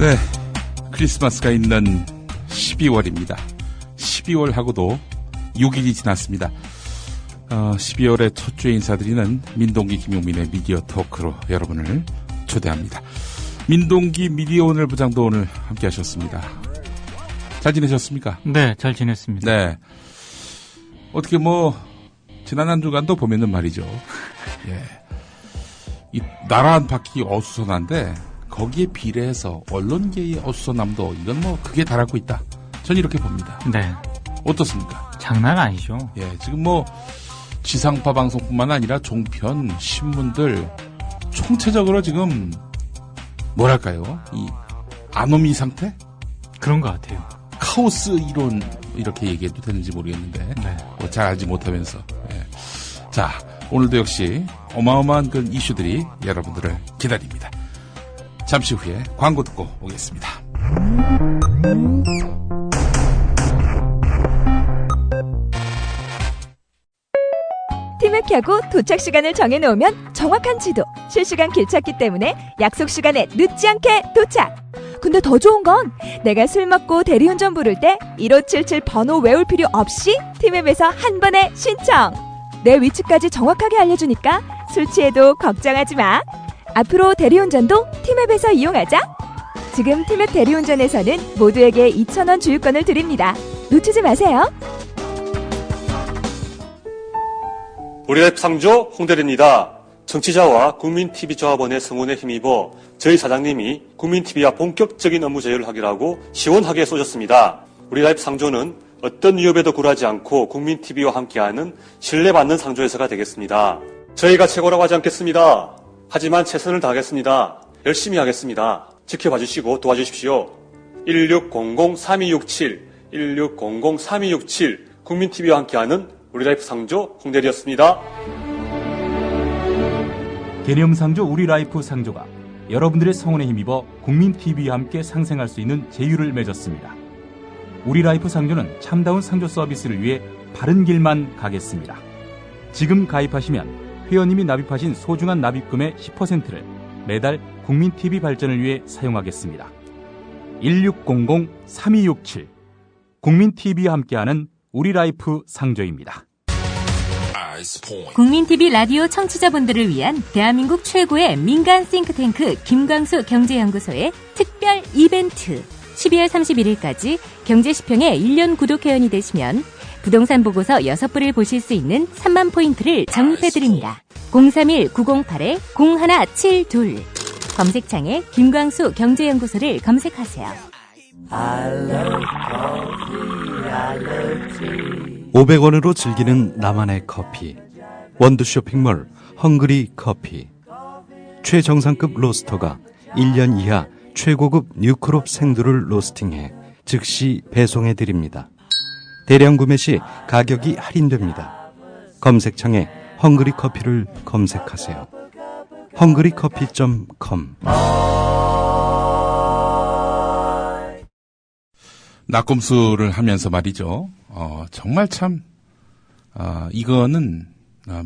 네, 크리스마스가 있는 12월입니다. 12월하고도 6일이 지났습니다. 12월의 첫 주에 인사드리는 민동기 김용민의 미디어 토크로 여러분을 초대합니다. 민동기 미디어 오늘 부장도 오늘 함께 하셨습니다. 잘 지내셨습니까? 네, 잘 지냈습니다. 네. 어떻게 지난 한 주간도 보면은 말이죠. 예. 이 나라 한 바퀴 어수선한데 거기에 비례해서 언론계의 어수선함도 이건 극에 달하고 있다. 전 이렇게 봅니다. 네. 어떻습니까? 장난 아니죠. 예, 지금 지상파 방송뿐만 아니라 종편, 신문들 총체적으로 지금 뭐랄까요? 이 아노미 상태? 그런 것 같아요. 카오스 이론 이렇게 얘기해도 되는지 모르겠는데 네. 잘 알지 못하면서. 예. 자, 오늘도 역시 어마어마한 그 이슈들이 여러분들을 기다립니다. 잠시 후에 광고 듣고 오겠습니다. 티맥하고 도착 시간을 정해놓으면 정확한 지도, 실시간 길찾기 때문에 약속 시간에 늦지 않게 도착. 근데 더 좋은 건 내가 술 먹고 대리운전 부를 때 1577 번호 외울 필요 없이 티맵에서 한 번에 신청. 내 위치까지 정확하게 알려주니까 술 취해도 걱정하지 마. 앞으로 대리운전도 티맵에서 이용하자. 지금 티맵 대리운전에서는 모두에게 2,000원 주유권을 드립니다. 놓치지 마세요. 우리라이프 상조 홍대리입니다. 정치자와 국민TV 조합원의 성원에 힘입어 저희 사장님이 국민TV와 본격적인 업무 제휴를 하기로 하고 시원하게 쏘셨습니다. 우리라이프 상조는 어떤 위협에도 굴하지 않고 국민TV와 함께하는 신뢰받는 상조회사가 되겠습니다. 저희가 최고라고 하지 않겠습니다. 하지만 최선을 다하겠습니다. 열심히 하겠습니다. 지켜봐 주시고 도와주십시오. 1600-3267, 1600-3267 국민TV와 함께하는 우리라이프 상조 홍대리였습니다. 개념상조 우리라이프 상조가 여러분들의 성원에 힘입어 국민TV와 함께 상생할 수 있는 제휴를 맺었습니다. 우리라이프 상조는 참다운 상조 서비스를 위해 바른 길만 가겠습니다. 지금 가입하시면 회원님이 납입하신 소중한 납입금의 10%를 매달 국민TV 발전을 위해 사용하겠습니다. 1600-3267 국민TV와 함께하는 우리라이프 상조입니다. 국민TV 라디오 청취자분들을 위한 대한민국 최고의 민간 싱크탱크 김광수 경제연구소의 특별 이벤트. 12월 31일까지 경제시평의 1년 구독회원이 되시면 부동산 보고서 6부를 보실 수 있는 3만 포인트를 적립해드립니다. 031-908-0172 검색창에 김광수 경제연구소를 검색하세요. 500원으로 즐기는 나만의 커피. 원두 쇼핑몰 헝그리 커피. 최정상급 로스터가 1년 이하 최고급 뉴크롭 생두를 로스팅해 즉시 배송해드립니다. 대량 구매 시 가격이 할인됩니다. 검색창에 헝그리 커피를 검색하세요. 헝그리커피.com. 낙곰수를 하면서 말이죠. 정말 참 이거는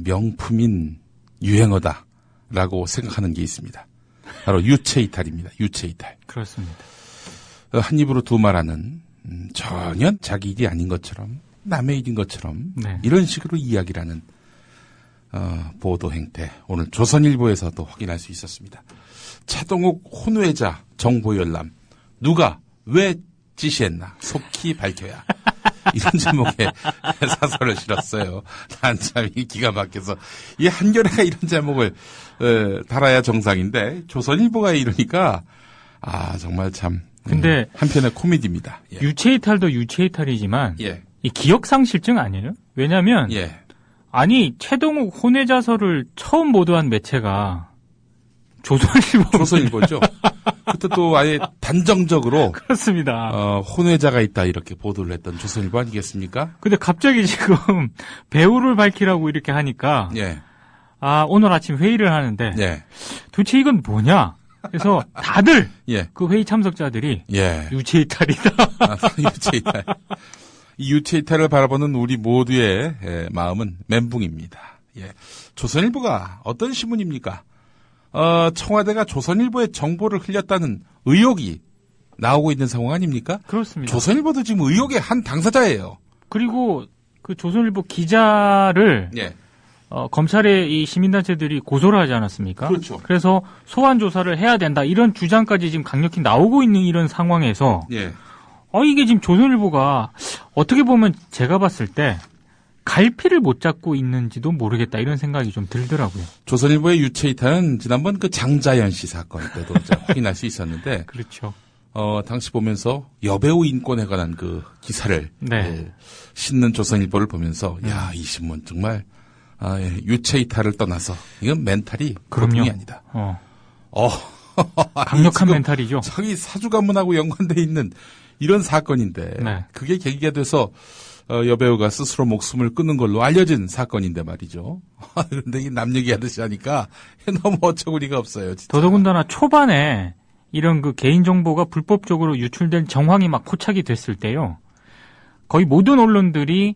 명품인 유행어다라고 생각하는 게 있습니다. 바로 유체이탈입니다. 유체이탈. 그렇습니다. 한 입으로 두 말하는 전혀 자기 일이 아닌 것처럼 남의 일인 것처럼 네. 이런 식으로 이야기를 하는 보도 행태. 오늘 조선일보에서도 확인할 수 있었습니다. 차동욱 혼외자 정보 열람. 누가 왜 지시했나 속히 밝혀야. 이런 제목의 사설을 실었어요. 난 참 기가 막혀서 이 한겨레가 이런 제목을 달아야 정상인데 조선일보가 이러니까 정말 참 근데 한편의 코미디입니다. 예. 유체이탈도 유체이탈이지만 예. 이 기억상실증 아니에요? 왜냐하면 예. 아니 최동욱 혼외자서를 처음 보도한 매체가 조선일보죠. 그때 또 아예 단정적으로 그렇습니다. 혼외자가 있다 이렇게 보도를 했던 조선일보 아니겠습니까? 근데 갑자기 지금 배우를 밝히라고 이렇게 하니까 예. 오늘 아침 회의를 하는데 예. 도대체 이건 뭐냐? 그래서 다들 예. 그 회의 참석자들이 예. 유체이탈이다. 유체이탈. 이 유체이탈을 바라보는 우리 모두의 마음은 멘붕입니다. 예. 조선일보가 어떤 신문입니까? 청와대가 조선일보의 정보를 흘렸다는 의혹이 나오고 있는 상황 아닙니까? 그렇습니다. 조선일보도 지금 의혹의 한 당사자예요. 그리고 그 조선일보 기자를 예. 검찰의 이 시민단체들이 고소를 하지 않았습니까? 그렇죠. 그래서 소환 조사를 해야 된다 이런 주장까지 지금 강력히 나오고 있는 이런 상황에서 예. 이게 지금 조선일보가 어떻게 보면 제가 봤을 때 갈피를 못 잡고 있는지도 모르겠다 이런 생각이 좀 들더라고요. 조선일보의 유체이탈은 지난번 그 장자연 씨 사건 때도 확인할 수 있었는데, 그렇죠. 당시 보면서 여배우 인권에 관한 그 기사를 네. 싣는 조선일보를 보면서 야, 이 신문 정말 유체이탈을 떠나서 이건 멘탈이 보통이 아니다. 강력한 멘탈이죠. 자기 사주가문하고 연관돼 있는 이런 사건인데 네. 그게 계기가 돼서 여배우가 스스로 목숨을 끊는 걸로 알려진 사건인데 말이죠. 그런데 이 남 얘기하듯이 하니까 너무 어처구니가 없어요. 진짜. 더더군다나 초반에 이런 그 개인정보가 불법적으로 유출된 정황이 막 포착이 됐을 때요. 거의 모든 언론들이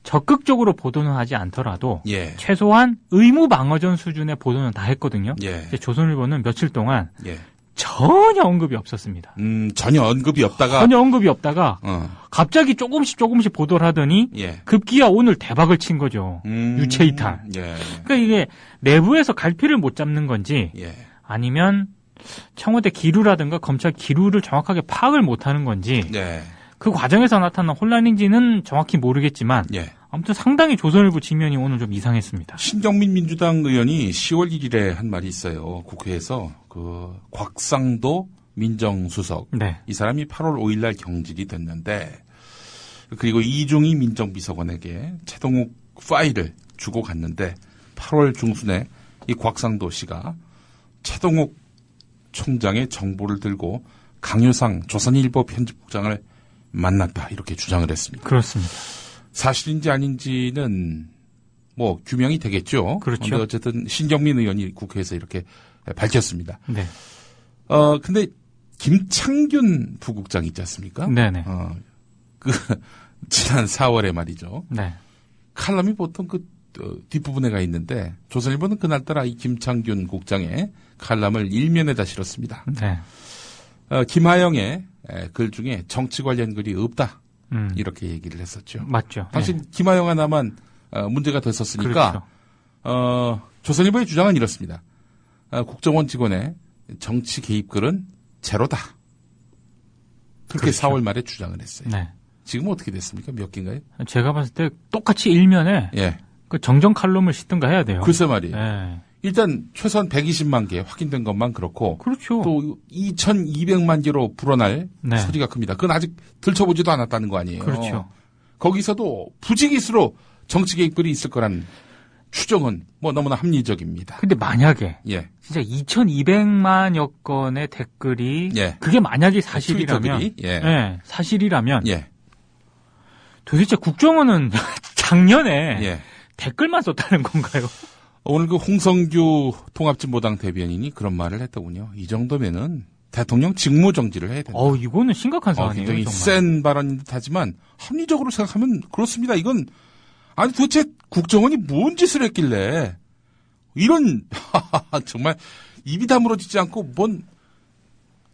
적극적으로 보도는 하지 않더라도 예. 최소한 의무 방어전 수준의 보도는 다 했거든요. 예. 근데 조선일보는 며칠 동안 예. 전혀 언급이 없었습니다. 전혀 언급이 없다가 전혀 언급이 없다가 갑자기 조금씩 보도를 하더니 예. 급기야 오늘 대박을 친 거죠. 유체이탈. 예. 그러니까 이게 내부에서 갈피를 못 잡는 건지 예. 아니면 청와대 기류라든가 검찰 기류를 정확하게 파악을 못하는 건지 예. 그 과정에서 나타난 혼란인지는 정확히 모르겠지만 예. 아무튼 상당히 조선일보 지면이 오늘 좀 이상했습니다. 신경민 민주당 의원이 10월 1일에 한 말이 있어요. 국회에서 그 곽상도 민정수석. 네. 이 사람이 8월 5일 날 경질이 됐는데 그리고 이종희 민정비서관에게 최동욱 파일을 주고 갔는데 8월 중순에 이 곽상도 씨가 최동욱 총장의 정보를 들고 강효상 조선일보 편집국장을 만났다 이렇게 주장을 했습니다. 그렇습니다. 사실인지 아닌지는 뭐 규명이 되겠죠. 그렇죠. 그런데 어쨌든 신경민 의원이 국회에서 이렇게 밝혔습니다. 네. 근데 김창균 부국장 있지 않습니까? 네네. 지난 4월에 말이죠. 네. 칼럼이 보통 그 뒷부분에 가 있는데 조선일보는 그날따라 이 김창균 국장의 칼럼을 일면에다 실었습니다. 네. 김하영의 글 중에 정치 관련 글이 없다. 이렇게 얘기를 했었죠. 맞죠. 당시 네. 김하영 하나만 문제가 됐었으니까 그렇죠. 조선일보의 주장은 이렇습니다. 국정원 직원의 정치 개입 글은 제로다. 그렇게 그렇죠. 4월 말에 주장을 했어요. 네. 지금 어떻게 됐습니까? 몇 개인가요? 제가 봤을 때 똑같이 일면에 예. 그 정정 칼럼을 싣든가 해야 돼요. 글쎄 말이에요. 네. 일단 최소한 120만 개 확인된 것만 그렇고 그렇죠. 또 2,200만 개로 불어날 네. 소리가 큽니다. 그건 아직 들춰보지도 않았다는 거 아니에요. 그렇죠. 거기서도 부지기수로 정치 개입글이 있을 거란 추정은 뭐 너무나 합리적입니다. 근데 만약에 예. 진짜 2,200만여 건의 댓글이 예. 그게 만약에 사실이라면 트위터들이? 예. 네, 사실이라면 예. 도대체 국정원은 작년에 예. 댓글만 썼다는 건가요? 오늘 그 홍성규 통합진보당 대변인이 그런 말을 했더군요. 이 정도면은 대통령 직무정지를 해야 된다. 이거는 심각한 사안이에요. 굉장히 정말. 센 발언인 듯하지만 합리적으로 생각하면 그렇습니다. 이건 아니 도대체 국정원이 뭔 짓을 했길래 이런 정말 입이 다물어지지 않고 뭔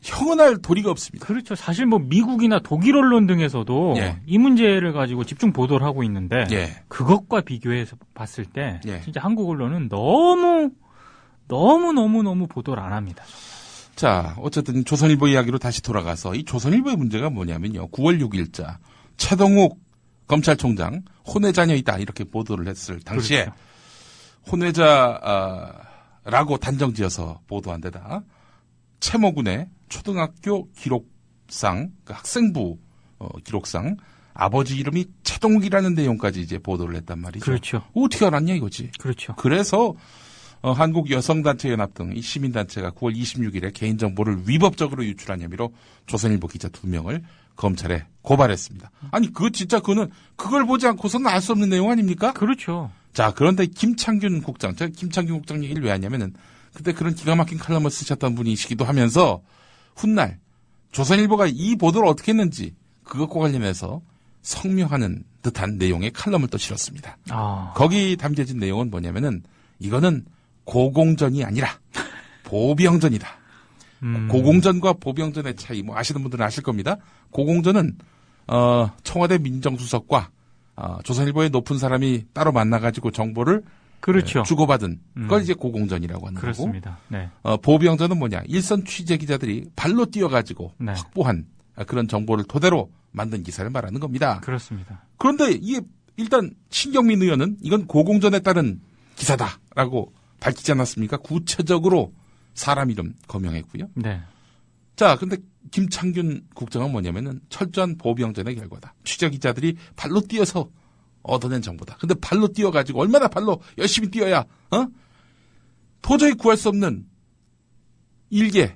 형언할 도리가 없습니다. 그렇죠. 사실 뭐 미국이나 독일 언론 등에서도 예. 이 문제를 가지고 집중 보도를 하고 있는데 예. 그것과 비교해서 봤을 때 예. 진짜 한국 언론은 너무 보도를 안 합니다. 자, 어쨌든 조선일보 이야기로 다시 돌아가서 이 조선일보의 문제가 뭐냐면요. 9월 6일자 최동욱 검찰총장 혼외자녀이다 이렇게 보도를 했을 당시에 그렇죠. 혼외자라고 단정지어서 보도한 데다 채모군의 초등학교 기록상 그 학생부 기록상 아버지 이름이 최동욱이라는 내용까지 이제 보도를 했단 말이죠. 그렇죠. 어떻게 알았냐 이거지. 그렇죠. 그래서 한국 여성단체연합 등 이 시민단체가 9월 26일에 개인정보를 위법적으로 유출한 혐의로 조선일보 기자 2명을 검찰에 고발했습니다. 아니 그거는 그걸 보지 않고서는 알 수 없는 내용 아닙니까? 그렇죠. 자, 그런데 김창균 국장, 제가 김창균 국장 얘기를 왜 하냐면은 그때 그런 기가 막힌 칼럼을 쓰셨던 분이시기도 하면서 훗날 조선일보가 이 보도를 어떻게 했는지 그것과 관련해서 성명하는 듯한 내용의 칼럼을 또 실었습니다. 거기 담겨진 내용은 뭐냐면은 이거는 고공전이 아니라 보병전이다. 고공전과 보병전의 차이, 뭐 아시는 분들은 아실 겁니다. 고공전은 청와대 민정수석과 조선일보의 높은 사람이 따로 만나가지고 정보를 그렇죠. 주고받은 걸 이제 고공전이라고 하는 그렇습니다. 네. 거고, 보병전은 뭐냐, 일선 취재 기자들이 발로 뛰어가지고 네. 확보한 그런 정보를 토대로 만든 기사를 말하는 겁니다. 그렇습니다. 그런데 이게 일단 신경민 의원은 이건 고공전에 따른 기사다라고 밝히지 않았습니까? 구체적으로 사람 이름 거명했고요. 네. 자, 근데 김창균 국장은 뭐냐면은 철저한 보병전의 결과다. 취재 기자들이 발로 뛰어서 얻어낸 정보다. 근데 발로 뛰어가지고 얼마나 발로 열심히 뛰어야 도저히 구할 수 없는 일개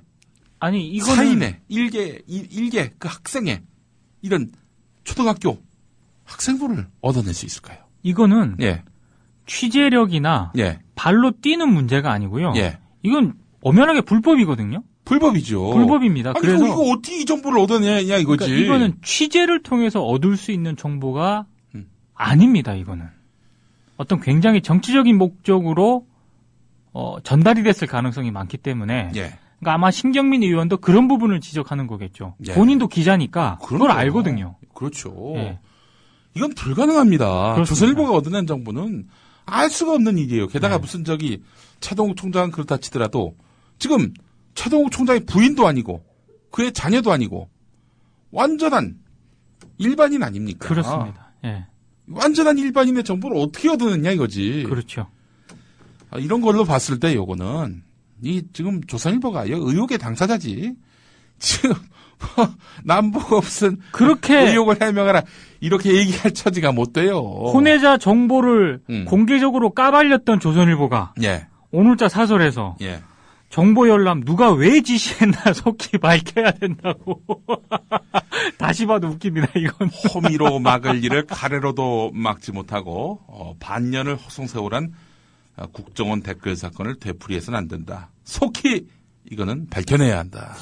아니 이거는 사인의 일개 그 학생의 이런 초등학교 학생부를 얻어낼 수 있을까요? 이거는 예, 취재력이나 예, 발로 뛰는 문제가 아니고요. 예. 이건 엄연하게 불법이거든요. 불법이죠. 불법입니다. 아니, 그래서 이거 어떻게 이 정보를 얻어내냐 이거지. 그러니까 이거는 취재를 통해서 얻을 수 있는 정보가 아닙니다. 이거는 어떤 굉장히 정치적인 목적으로 전달이 됐을 가능성이 많기 때문에 예. 그러니까 아마 신경민 의원도 그런 부분을 지적하는 거겠죠. 예. 본인도 기자니까 그걸 그럼요. 알거든요. 그렇죠. 예. 이건 불가능합니다. 그렇습니다. 조선일보가 얻어낸 정보는 알 수가 없는 일이에요. 게다가 네. 무슨 차동욱 총장은 그렇다 치더라도 지금 차동욱 총장의 부인도 아니고 그의 자녀도 아니고 완전한 일반인 아닙니까? 그렇습니다. 예. 완전한 일반인의 정보를 어떻게 얻어냈냐 이거지. 그렇죠. 이런 걸로 봤을 때 요거는 지금 조선일보가 의혹의 당사자지. 지금 남보가 무슨 그렇게 의혹을 해명하라 이렇게 얘기할 처지가 못 돼요. 혼외자 정보를 공개적으로 까발렸던 조선일보가 예, 오늘자 사설에서 예. 정보 열람 누가 왜 지시했나 속히 밝혀야 된다고. 다시 봐도 웃깁니다, 이건. 호미로 막을 일을 가래로도 막지 못하고 반년을 허송세월한 국정원 댓글 사건을 되풀이해서는 안 된다. 속히 이거는 밝혀내야 한다.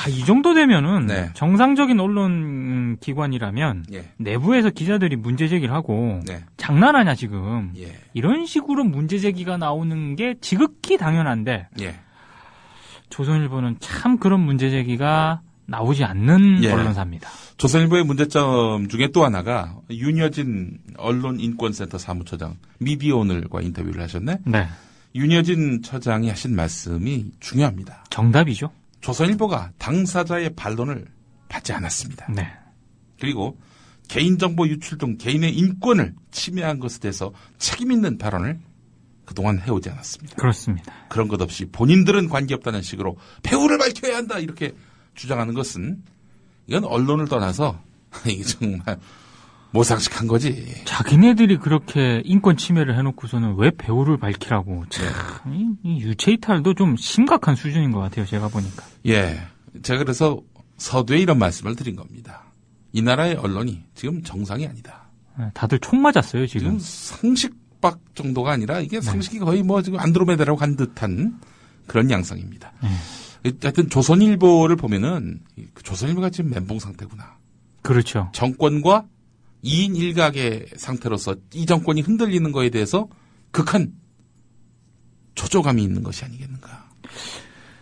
이 정도 되면은 네. 정상적인 언론 기관이라면 예, 내부에서 기자들이 문제 제기를 하고 네, 장난하냐 지금. 예, 이런 식으로 문제 제기가 나오는 게 지극히 당연한데 예. 조선일보는 참 그런 문제 제기가 나오지 않는 예. 언론사입니다. 조선일보의 문제점 중에 또 하나가 윤여진 언론인권센터 사무처장 미디어오늘과 인터뷰를 하셨네. 네. 윤여진 처장이 하신 말씀이 중요합니다. 정답이죠. 조선일보가 당사자의 반론을 받지 않았습니다. 네. 그리고 개인정보 유출 등 개인의 인권을 침해한 것에 대해서 책임 있는 발언을 그동안 해오지 않았습니다. 그렇습니다. 그런 것 없이 본인들은 관계없다는 식으로 배후를 밝혀야 한다 이렇게 주장하는 것은 이건 언론을 떠나서 이게 정말 모상식한 거지. 자기네들이 그렇게 인권 침해를 해놓고서는 왜 배우를 밝히라고. 참, 이 유체 이탈도 좀 심각한 수준인 것 같아요. 제가 보니까. 예. 제가 그래서 서두에 이런 말씀을 드린 겁니다. 이 나라의 언론이 지금 정상이 아니다. 다들 총 맞았어요, 지금 지금. 상식박 정도가 아니라 이게 상식이 거의 뭐 지금 안드로메다라고 간 듯한 그런 양상입니다. 하여튼 조선일보를 보면은 조선일보가 지금 멘붕 상태구나. 그렇죠. 정권과 2인 1각의 상태로서 이 정권이 흔들리는 거에 대해서 극한 초조감이 있는 것이 아니겠는가.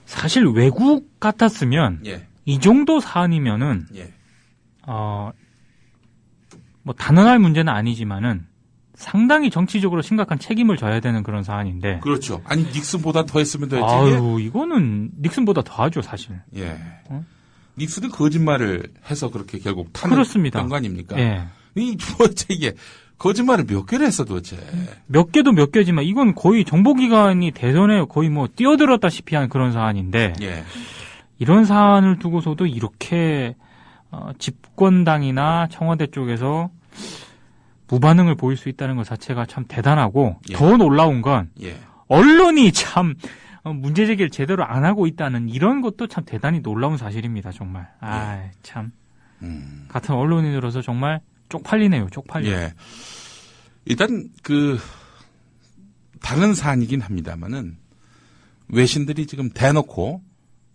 사실 외국 같았으면 예. 이 정도 사안이면은 예. 뭐 단언할 문제는 아니지만은 상당히 정치적으로 심각한 책임을 져야 되는 그런 사안인데. 그렇죠. 아니 닉슨보다 더 했으면 더 했지. 아유, 이거는 닉슨보다 더 하죠, 사실. 예. 닉슨은 거짓말을 해서 그렇게 결국 탄을 그렇습니다. 거 아닙니까? 예. 이 도대체 이게 거짓말을 몇 개를 했어 도대체. 몇 개도 몇 개지만 이건 거의 정보기관이 대선에 거의 뭐 뛰어들었다시피 한 그런 사안인데. 예. 이런 사안을 두고서도 이렇게 집권당이나 청와대 쪽에서 무반응을 보일 수 있다는 것 자체가 참 대단하고 예. 더 놀라운 건 예. 언론이 참 문제 제기를 제대로 안 하고 있다는 이런 것도 참 대단히 놀라운 사실입니다. 정말. 참. 같은 언론인으로서 정말 쪽팔리네요. 쪽팔려. 예. 일단 다른 사안이긴 합니다만은 외신들이 지금 대놓고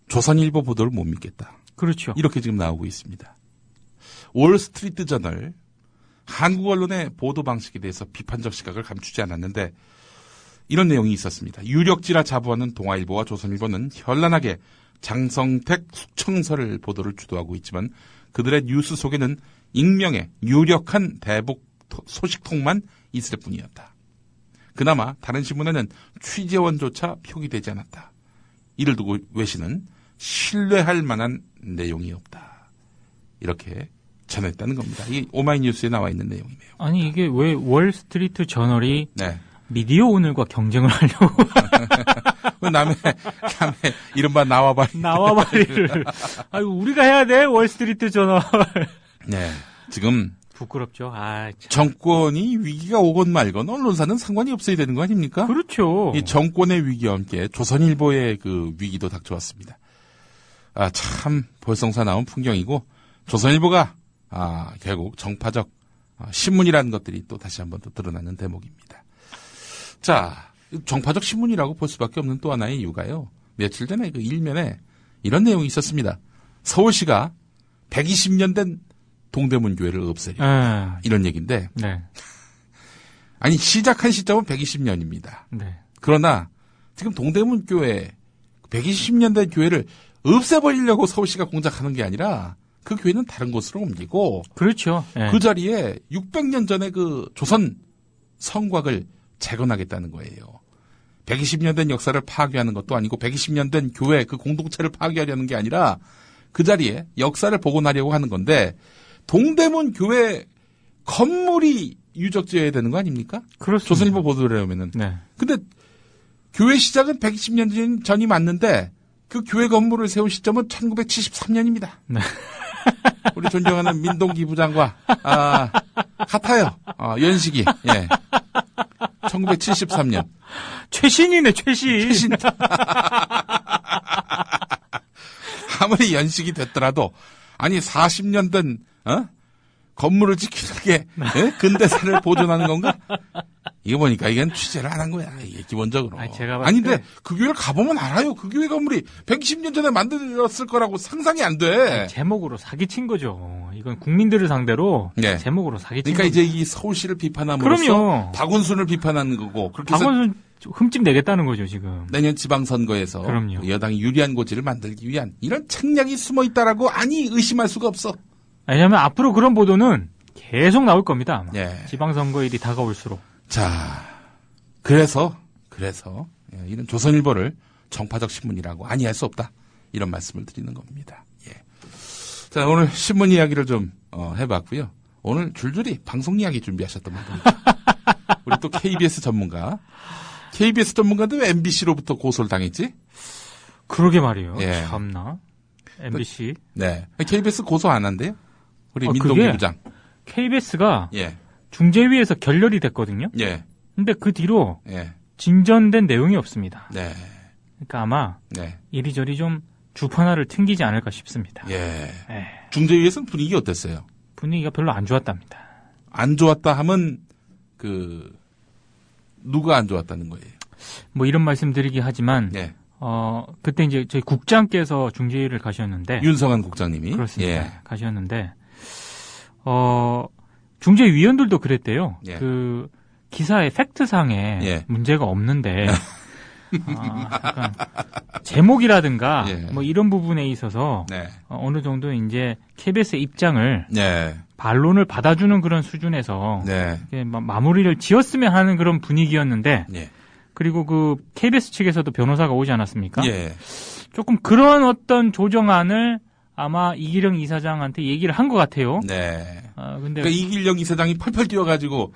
조선일보 보도를 못 믿겠다. 그렇죠. 이렇게 지금 나오고 있습니다. 월스트리트 저널 한국 언론의 보도 방식에 대해서 비판적 시각을 감추지 않았는데 이런 내용이 있었습니다. 유력지라 자부하는 동아일보와 조선일보는 현란하게 장성택 숙청설 보도를 주도하고 있지만 그들의 뉴스 속에는 익명의 유력한 대북 소식통만 있을 뿐이었다. 그나마 다른 신문에는 취재원조차 표기되지 않았다. 이를 두고 외신은 신뢰할 만한 내용이 없다. 이렇게 전했다는 겁니다. 이 오마이뉴스에 나와 있는 내용이네요. 아니 이게 왜 월스트리트 저널이 네. 미디어 오늘과 경쟁을 하려고 남의 이른바 나와바리를 아이고 우리가 해야 돼 월스트리트 저널. 네. 지금 부끄럽죠. 아, 참. 정권이 위기가 오건 말건 언론사는 상관이 없어야 되는 거 아닙니까? 그렇죠. 이 정권의 위기와 함께 조선일보의 그 위기도 닥쳐왔습니다. 아, 참 볼성사 나온 풍경이고 조선일보가 결국 정파적 신문이라는 것들이 또 다시 한번 또 드러나는 대목입니다. 자, 정파적 신문이라고 볼 수밖에 없는 또 하나의 이유가요. 며칠 전에 그 일면에 이런 내용이 있었습니다. 서울시가 120년 된 동대문 교회를 없애려. 이런 얘기인데. 네. 아니, 시작한 시점은 120년입니다. 네. 그러나 지금 동대문 교회, 120년 된 교회를 없애버리려고 서울시가 공작하는 게 아니라 그 교회는 다른 곳으로 옮기고. 그렇죠. 네. 그 자리에 600년 전에 그 조선 성곽을 재건하겠다는 거예요. 120년 된 역사를 파괴하는 것도 아니고 120년 된 교회 그 공동체를 파괴하려는 게 아니라 그 자리에 역사를 복원하려고 하는 건데 동대문 교회 건물이 유적지여야 되는 거 아닙니까? 그렇습니다. 조선일보 보도를 하면은. 네. 근데 교회 시작은 120년 전이 맞는데 그 교회 건물을 세운 시점은 1973년입니다. 네. 우리 존경하는 민동기 부장과 같아요. 연식이. 예. 1973년. 최신이네, 최신. 아무리 연식이 됐더라도 아니 40년 된 건물을 지키는 게 근대사를 보존하는 건가? 이거 보니까 이건 취재를 안 한 거야. 이게 기본적으로. 아닌데 그 교회를 가보면 알아요. 그 교회 건물이 120년 전에 만들었을 거라고 상상이 안 돼. 아니, 제목으로 사기친 거죠. 이건 국민들을 상대로 네. 제목으로 사기친 그러니까 거죠. 이제 이 서울시를 비판함으로써 그럼요. 박원순을 비판하는 거고 그렇게 해서 박원순 흠집 내겠다는 거죠 지금. 내년 지방선거에서 그럼요. 여당이 유리한 고지를 만들기 위한 이런 책략이 숨어 있다라고 의심할 수가 없어. 왜냐하면 앞으로 그런 보도는 계속 나올 겁니다. 아마. 예. 지방선거일이 다가올수록. 자, 그래서 이런 조선일보를 정파적 신문이라고 아니할 수 없다. 이런 말씀을 드리는 겁니다. 예. 자, 오늘 신문 이야기를 좀 해봤고요. 오늘 줄줄이 방송 이야기 준비하셨던 분들. 우리 또 KBS 전문가. KBS 전문가인데 왜 MBC로부터 고소를 당했지? 그러게 말이에요. 예. 참나. MBC. 네. KBS 고소 안 한대요? 우리 민동기 부장. KBS가 예. 중재위에서 결렬이 됐거든요. 예. 근데 그 뒤로 예. 진전된 내용이 없습니다. 네. 그러니까 아마 네. 이리저리 좀 주판화를 튕기지 않을까 싶습니다. 예. 예. 중재위에서는 분위기 어땠어요? 분위기가 별로 안 좋았답니다. 안 좋았다 하면 누가 안 좋았다는 거예요? 뭐 이런 말씀 드리기 하지만 예. 그때 이제 저희 국장께서 중재위를 가셨는데 윤성한 국장님이 그렇습니다. 예. 가셨는데 중재위원들도 그랬대요. 예. 그 기사의 팩트상에 예. 문제가 없는데 약간 제목이라든가 예. 뭐 이런 부분에 있어서 네. 어느 정도 이제 KBS의 입장을 네. 반론을 받아주는 그런 수준에서 네. 마무리를 지었으면 하는 그런 분위기였는데 예. 그리고 그 KBS 측에서도 변호사가 오지 않았습니까? 예. 조금 그런 어떤 조정안을 아마 이기령 이사장한테 얘기를 한 것 같아요. 네. 근데 그러니까 이길영 이사장이 펄펄 뛰어가지고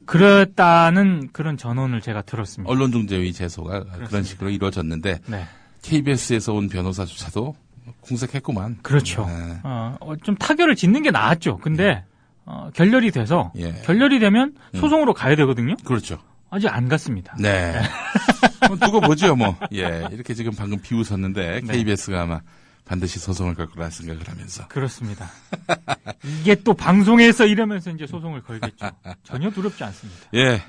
그랬다는 그런 전언을 제가 들었습니다. 언론중재위 제소가 그런 식으로 이루어졌는데 네. KBS에서 온 변호사조차도 궁색했구만. 그렇죠. 네. 좀 타결을 짓는 게 나았죠. 근데 결렬이 돼서 예. 결렬이 되면 소송으로 가야 되거든요. 그렇죠. 아직 안 갔습니다. 네. 두고 보죠, 뭐. 예. 이렇게 지금 방금 비웃었는데 네. KBS가 아마 반드시 소송을 걸 거라 생각을 하면서. 그렇습니다. 이게 또 방송에서 이러면서 이제 소송을 걸겠죠. 전혀 두렵지 않습니다. 예.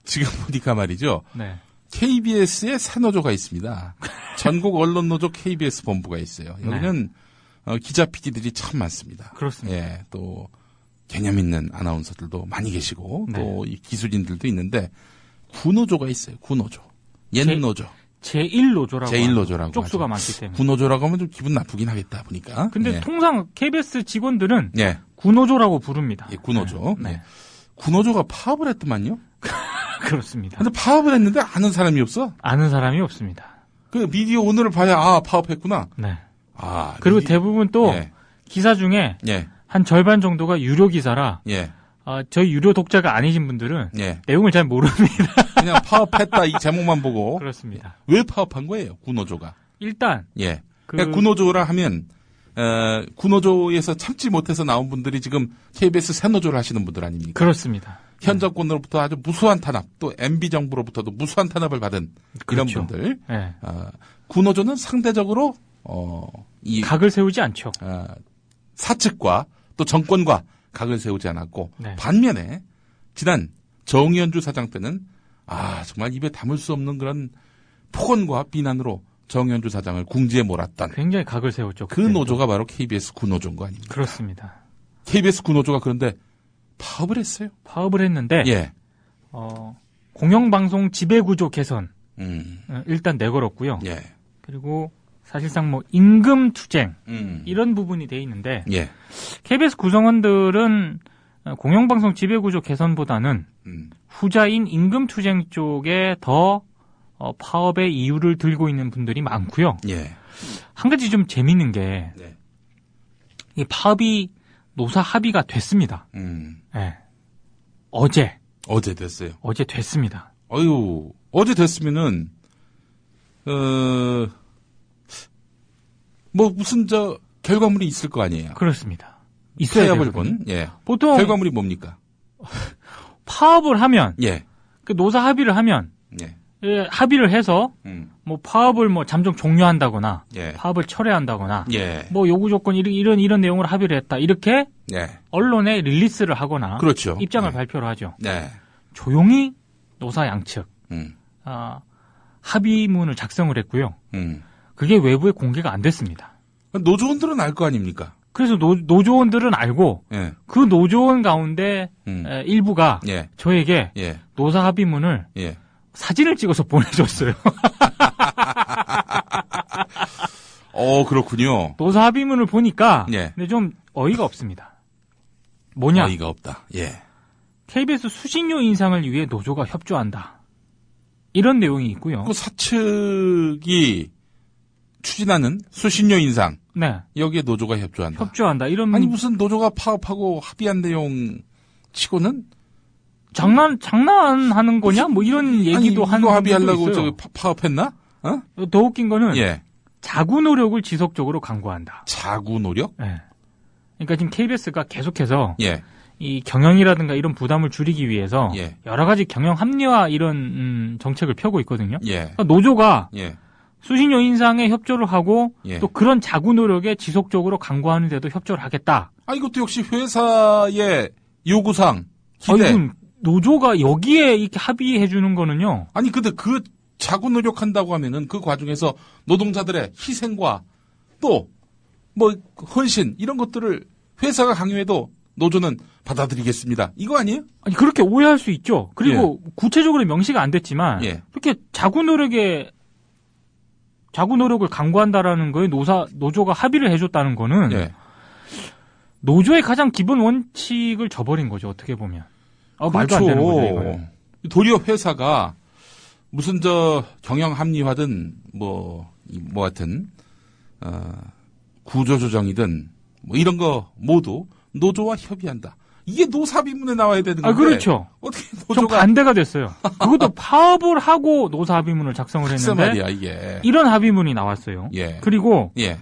지금 보니까 말이죠. 네. KBS에 새노조가 있습니다. 전국 언론노조 KBS 본부가 있어요. 여기는 기자 PD들이 참 많습니다. 그렇습니다. 예. 또 개념 있는 아나운서들도 많이 계시고 네. 또 이 기술인들도 있는데 구노조가 있어요. 구노조. 옛노조. 제1노조라고 제1노조라고 쪽수가 하죠. 많기 때문에. 구노조라고 하면 좀 기분 나쁘긴 하겠다 보니까. 근데 예. 통상 KBS 직원들은 예. 구노조라고 부릅니다. 예, 구노조. 네. 예. 구노조가 파업을 했더만요. 그렇습니다. 근데 파업을 했는데 아는 사람이 없어. 아는 사람이 없습니다. 그 미디어 오늘을 봐야 파업했구나. 네. 아 그리고 대부분 또 예. 기사 중에 예. 한 절반 정도가 유료 기사라 예. 저희 유료 독자가 아니신 분들은 예. 내용을 잘 모릅니다. 그냥 파업했다 이 제목만 보고 그렇습니다. 왜 파업한 거예요? 구노조가. 일단 예. 그러니까 구노조라 하면 구노조에서 참지 못해서 나온 분들이 지금 KBS 새노조를 하시는 분들 아닙니까? 그렇습니다. 현 정권으로부터 아주 무수한 탄압, 또 MB 정부로부터도 무수한 탄압을 받은 그렇죠. 이런 분들. 네. 구노조는 상대적으로 이 각을 세우지 않죠. 사측과 또 정권과 각을 세우지 않았고 네. 반면에 지난 정의연주 사장 때는 정말 입에 담을 수 없는 그런 폭언과 비난으로 정의연주 사장을 궁지에 몰았던 굉장히 각을 세웠죠. 그 그때는. 노조가 바로 KBS 구노조인 거 아닙니까? 그렇습니다. KBS 구노조가 그런데 파업을 했어요. 파업을 했는데 예. 공영방송 지배구조 개선 음. 일단 내걸었고요. 예. 그리고 사실상 뭐 임금 투쟁 음. 이런 부분이 돼 있는데 예. KBS 구성원들은 공영방송 지배구조 개선보다는 후자인 임금 투쟁 쪽에 더 파업의 이유를 들고 있는 분들이 많고요. 예. 한 가지 좀 재밌는 게 네. 이 파업이 노사 합의가 됐습니다. 네. 어제 됐어요. 어제 됐습니다. 어제 됐으면은 뭐 무슨 결과물이 있을 거 아니에요. 그렇습니다. 있어야 타협을 되거든요. 본. 예. 보통 결과물이 뭡니까? 파업을 하면 예. 그 노사 합의를 하면 예. 합의를 해서 뭐 파업을 뭐 잠정 종료한다거나 예. 파업을 철회한다거나 예. 뭐 요구 조건 이런 내용으로 합의를 했다 이렇게 예. 언론에 릴리스를 하거나 그렇죠. 입장을 네. 발표를 하죠. 네. 조용히 노사 양측 음. 합의문을 작성을 했고요. 그게 외부에 공개가 안 됐습니다. 노조원들은 알 거 아닙니까? 그래서 노조원들은 알고 예. 그 노조원 가운데 일부가 예. 저에게 예. 노사 합의문을 예. 사진을 찍어서 보내줬어요. 그렇군요. 노사 합의문을 보니까 예. 근데 좀 어이가 없습니다. 뭐냐? 어이가 없다. 예. KBS 수신료 인상을 위해 노조가 협조한다. 이런 내용이 있고요. 그 사측이 추진하는 수신료 인상. 네. 여기에 노조가 협조한다. 협조한다. 이런 아니 무슨 노조가 파업하고 합의한 내용 치고는 장난하는 거냐? 뭐 이런 얘기도 하는 이거 합의하려고 있어요. 파업했나? 더 웃긴 거는 예. 자구 노력을 지속적으로 강구한다. 자구 노력? 네. 그러니까 지금 KBS가 계속해서 예. 이 경영이라든가 이런 부담을 줄이기 위해서 예. 여러 가지 경영 합리화 이런 정책을 펴고 있거든요. 예. 그러니까 노조가 예. 수신료 인상에 협조를 하고 예. 또 그런 자구 노력에 지속적으로 강구하는 데도 협조를 하겠다. 이것도 역시 회사의 요구사항, 기대. 이건 노조가 여기에 이렇게 합의해 주는 거는요. 아니 근데 그 자구 노력한다고 하면은 그 과정에서 노동자들의 희생과 또 뭐 헌신 이런 것들을 회사가 강요해도 노조는 받아들이겠습니다. 이거 아니에요? 아니 그렇게 오해할 수 있죠. 그리고 구체적으로 명시가 안 됐지만 예. 그렇게 자구 노력을 강구한다라는 거에 노조가 합의를 해줬다는 거는 예. 노조의 가장 기본 원칙을 저버린 거죠. 어떻게 보면. 말도 안 되는 거죠. 이거는. 도리어 회사가 무슨 경영 합리화든 뭐 하여튼 구조조정이든 뭐 이런 거 모두 노조와 협의한다. 이게 노사합의문에 나와야 되는 건데. 그렇죠. 어떻게 좀 노조가 반대가 됐어요. 그것도 파업을 하고 노사합의문을 작성을 글쎄 했는데 말이야 이게. 이런 합의문이 나왔어요. 예. 그리고 예.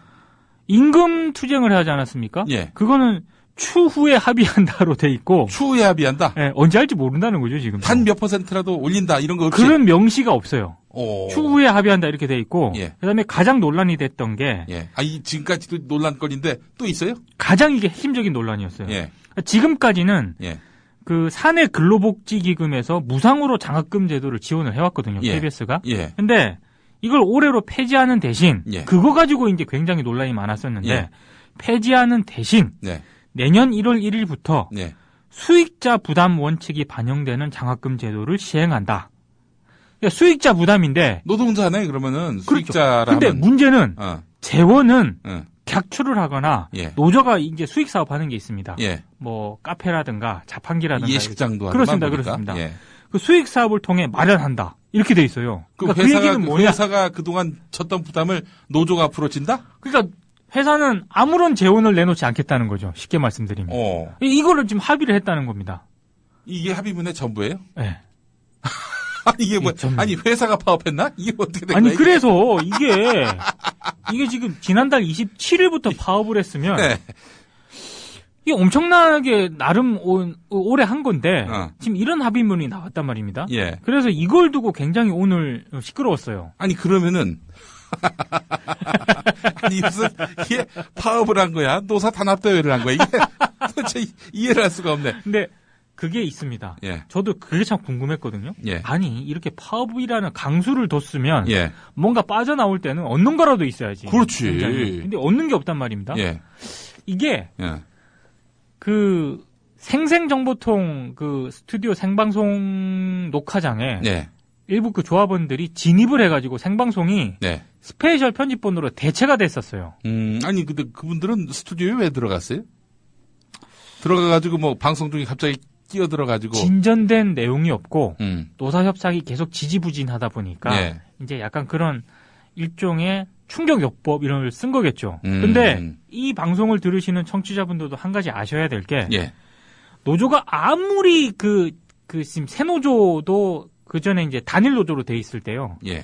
임금 투쟁을 하지 않았습니까? 예. 그거는 추후에 합의한다로 돼 있고 추후에 합의한다. 예, 언제 할지 모른다는 거죠 지금. 단 몇 %라도 올린다 이런 거 없이. 그런 명시가 없어요. 오. 추후에 합의한다 이렇게 돼 있고 예. 그다음에 가장 논란이 됐던 게 예. 이 지금까지도 논란거리인데 또 있어요? 가장 이게 핵심적인 논란이었어요. 예. 지금까지는 예. 그 사내 근로복지기금에서 무상으로 장학금 제도를 지원을 해왔거든요. 예. KBS가. 예. 근데 이걸 올해로 폐지하는 대신 예. 그거 가지고 이제 굉장히 논란이 많았었는데 예. 폐지하는 대신 네. 내년 1월 1일부터 네. 수익자 부담 원칙이 반영되는 장학금 제도를 시행한다. 그러니까 수익자 부담인데. 노동자네 그러면은 수익자라. 근데 하면. 문제는 재원은 어. 객출을 하거나 예. 노조가 이제 수익 사업하는 게 있습니다. 예. 뭐 카페라든가 자판기라든가 예식장도 그렇습니다. 보니까. 그렇습니다. 예. 그 수익 사업을 통해 마련한다. 이렇게 돼 있어요. 그러니까 회사가, 그 얘기는 뭐냐? 회사가 그동안 졌던 부담을 노조가 앞으로 진다? 그러니까 회사는 아무런 재원을 내놓지 않겠다는 거죠. 쉽게 말씀드리면. 이거를 지금 합의를 했다는 겁니다. 이게 합의문의 전부예요? 네. 이게 뭐, 아니, 회사가 파업했나? 이게 어떻게 된 거야? 아니, 그래서 이게 지금 지난달 27일부터 파업을 했으면. 네. 이게 엄청나게 나름 오래 한 건데. 지금 이런 합의문이 나왔단 말입니다. 예. 그래서 이걸 두고 굉장히 오늘 시끄러웠어요. 아니, 그러면은. 아니, 무슨, 이게 파업을 한 거야? 노사 단합대회를 한 거야? 이게 도대체 이해를 할 수가 없네. 근데 그게 있습니다. 예. 저도 그게 참 궁금했거든요. 예. 아니, 이렇게 파업이라는 강수를 뒀으면. 예. 뭔가 빠져나올 때는 얻는 거라도 있어야지. 그렇지. 굉장히. 근데 얻는 게 없단 말입니다. 예. 이게. 예. 그 생생정보통 그 스튜디오 생방송 녹화장에. 네. 일부 그 조합원들이 진입을 해가지고 생방송이 네. 스페셜 편집본으로 대체가 됐었어요. 아니 근데 그분들은 스튜디오에 왜 들어갔어요? 들어가가지고 뭐 방송 중에 갑자기 끼어들어가지고 진전된 내용이 없고 노사 협상이 계속 지지부진하다 보니까 예. 이제 약간 그런 일종의 충격요법 이런 걸 쓴 거겠죠. 근데 이 방송을 들으시는 청취자분들도 한 가지 아셔야 될 게 예. 노조가 아무리 그 지금 새 노조도 그 전에 이제 단일 노조로 돼 있을 때요. 예.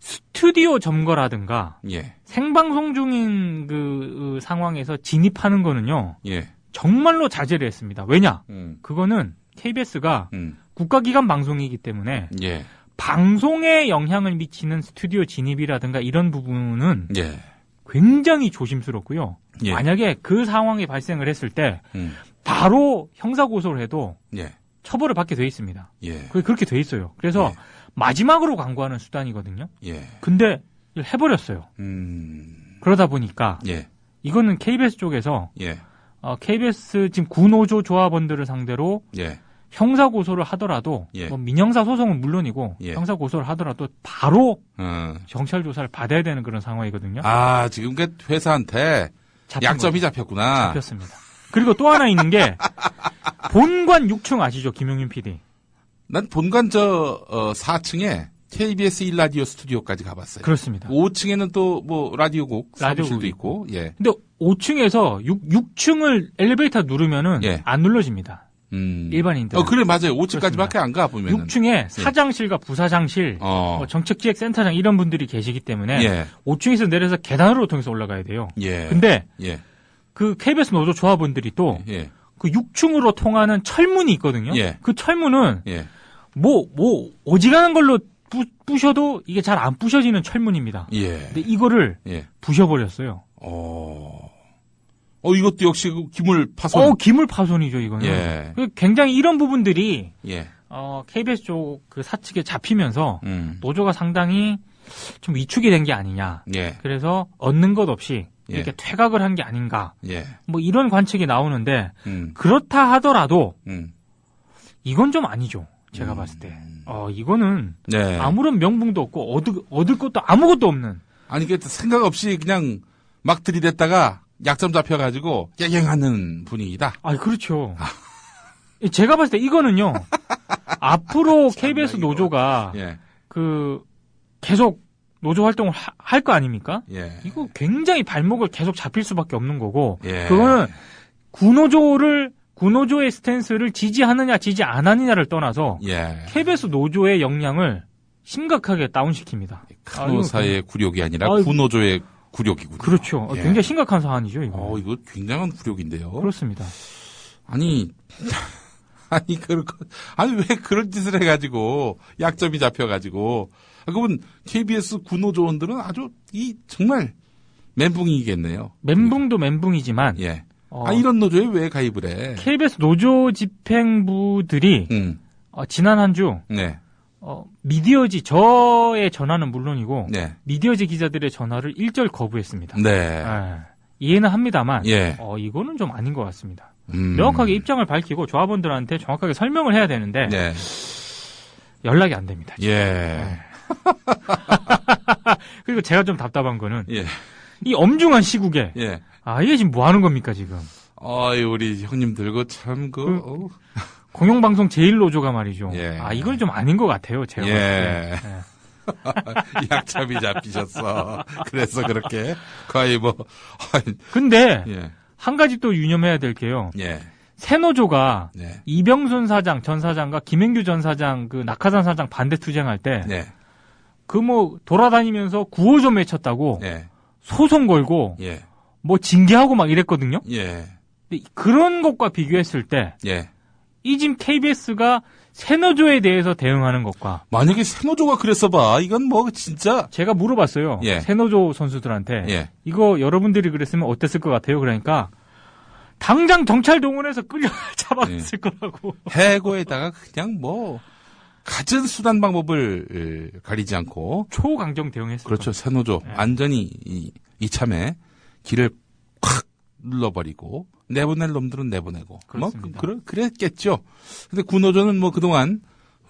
스튜디오 점거라든가 예. 생방송 중인 그 상황에서 진입하는 거는요. 예. 정말로 자제를 했습니다. 왜냐? 그거는 KBS가 국가기관 방송이기 때문에 예. 방송에 영향을 미치는 스튜디오 진입이라든가 이런 부분은 예. 굉장히 조심스럽고요. 예. 만약에 그 상황이 발생을 했을 때 바로 형사고소를 해도 예. 처벌을 받게 돼 있습니다. 예. 그게 그렇게 돼 있어요. 그래서 마지막으로 광고하는 수단이거든요. 예. 근데 해버렸어요. 그러다 보니까 예. 이거는 KBS 쪽에서 예. KBS 지금 구노조 조합원들을 상대로 예. 형사고소를 하더라도 예. 뭐 민형사 소송은 물론이고 예. 형사고소를 하더라도 바로 경찰 조사를 받아야 되는 그런 상황이거든요. 아 지금 그 회사한테 약점이 잡혔구나. 잡혔습니다. 그리고 또 하나 있는 게 본관 6층 아시죠, 김용민 PD? 난 본관 4층에 KBS 1라디오 스튜디오까지 가봤어요. 그렇습니다. 5층에는 또 뭐 라디오국 사무실도 있고. 예. 근데 5층에서 6층을 엘리베이터 누르면은 예. 안 눌러집니다. 일반인들. 그래 맞아요. 5층까지밖에 안 가 보면은. 6층에 사장실과 부사장실, 정책기획센터장 이런 분들이 계시기 때문에 예. 5층에서 내려서 계단으로 통해서 올라가야 돼요. 예. 근데 예. 그 KBS 노조 조합원들이 또 예. 그 6층으로 통하는 철문이 있거든요. 예. 그 철문은 예. 뭐 어지간한 걸로 부셔도 이게 잘 안 부셔지는 철문입니다. 예. 근데 이거를 예. 부셔버렸어요. 이것도 역시 그 기물 파손. 기물 파손이죠, 이거는. 예. 굉장히 이런 부분들이 예. KBS 쪽 그 사측에 잡히면서 노조가 상당히 좀 위축이 된 게 아니냐. 예. 그래서 얻는 것 없이 이렇게 예. 퇴각을 한 게 아닌가. 예. 뭐 이런 관측이 나오는데 그렇다 하더라도 이건 좀 아니죠. 제가 봤을 때. 이거는 네. 아무런 명분도 없고 얻을 것도 아무것도 없는. 아니 그 생각 없이 그냥 막 들이댔다가 약점 잡혀가지고 깨갱하는 분위기다. 그렇죠. 제가 봤을 때 이거는요. 앞으로 KBS 노조가 예. 계속 노조 활동을 할 거 아닙니까? 예. 이거 굉장히 발목을 계속 잡힐 수밖에 없는 거고. 예. 그거는 구노조의 스탠스를 지지하느냐 지지 안 하느냐를 떠나서 예. KBS 노조의 역량을 심각하게 다운시킵니다. 간호사의 굴욕이 아니라 구노조의 굴욕이군요. 그렇죠. 예. 굉장히 심각한 사안이죠. 이거. 이거 굉장한 굴욕인데요. 그렇습니다. 아니 왜 그런 짓을 해가지고 약점이 잡혀가지고 그분 KBS 구노조원들은 아주 정말 멘붕이겠네요. 멘붕도 멘붕이지만 예. 이런 노조에 왜 가입을 해? KBS 노조 집행부들이 지난 한 주 네. 미디어지 저의 전화는 물론이고 네. 미디어지 기자들의 전화를 일절 거부했습니다. 네. 이해는 합니다만 예. 이거는 좀 아닌 것 같습니다. 명확하게 입장을 밝히고 조합원들한테 정확하게 설명을 해야 되는데 네. 연락이 안 됩니다. 지금. 예. 네. 그리고 제가 좀 답답한 거는 예. 이 엄중한 시국에 예. 이게 지금 뭐 하는 겁니까 지금? 우리 형님들 참 공영방송 제1노조가 말이죠. 예. 이건 좀 아닌 것 같아요. 제가 봤을 때. 예. 약점이 잡히셨어. 그래서 그렇게 거의 뭐. 근데 예. 한 가지 또 유념해야 될 게요. 예. 새노조가 네. 이병순 사장 전 사장과 김행규 전 사장 그 낙하산 사장 반대 투쟁할 때 그 뭐 돌아다니면서 구호좀 외쳤다고 소송 걸고 뭐 징계하고 막 이랬거든요. 예. 근데 그런 것과 비교했을 때 이 지금 KBS가 새노조에 대해서 대응하는 것과 만약에 새노조가 그랬어 봐. 이건 뭐 진짜 제가 물어봤어요. 새노조 선수들한테 이거 여러분들이 그랬으면 어땠을 것 같아요? 그러니까 당장 경찰 동원해서 끌려 잡았을 거라고. 해고에다가 그냥 뭐 갖은 수단 방법을 가리지 않고 초강경 대응했어요. 그렇죠. 새노조 완전히 이참에 길을 콱 눌러버리고 내보낼 놈들은 내보내고 그렇습니다. 뭐 그랬겠죠. 근데 구노조는 뭐 그동안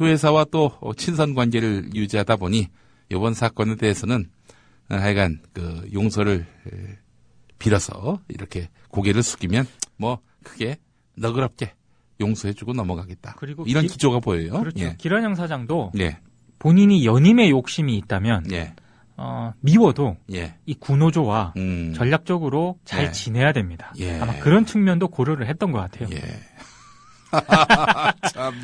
회사와 또 친선 관계를 유지하다 보니 이번 사건에 대해서는 하여간 그 용서를 빌어서 이렇게 고개를 숙이면 뭐 크게 너그럽게 용서해주고 넘어가겠다. 그리고 이런 기조가 보여요. 그렇죠. 기란영 사장도 예. 본인이 연임의 욕심이 있다면 미워도 이 구노조와 전략적으로 잘 지내야 됩니다. 아마 그런 측면도 고려를 했던 것 같아요.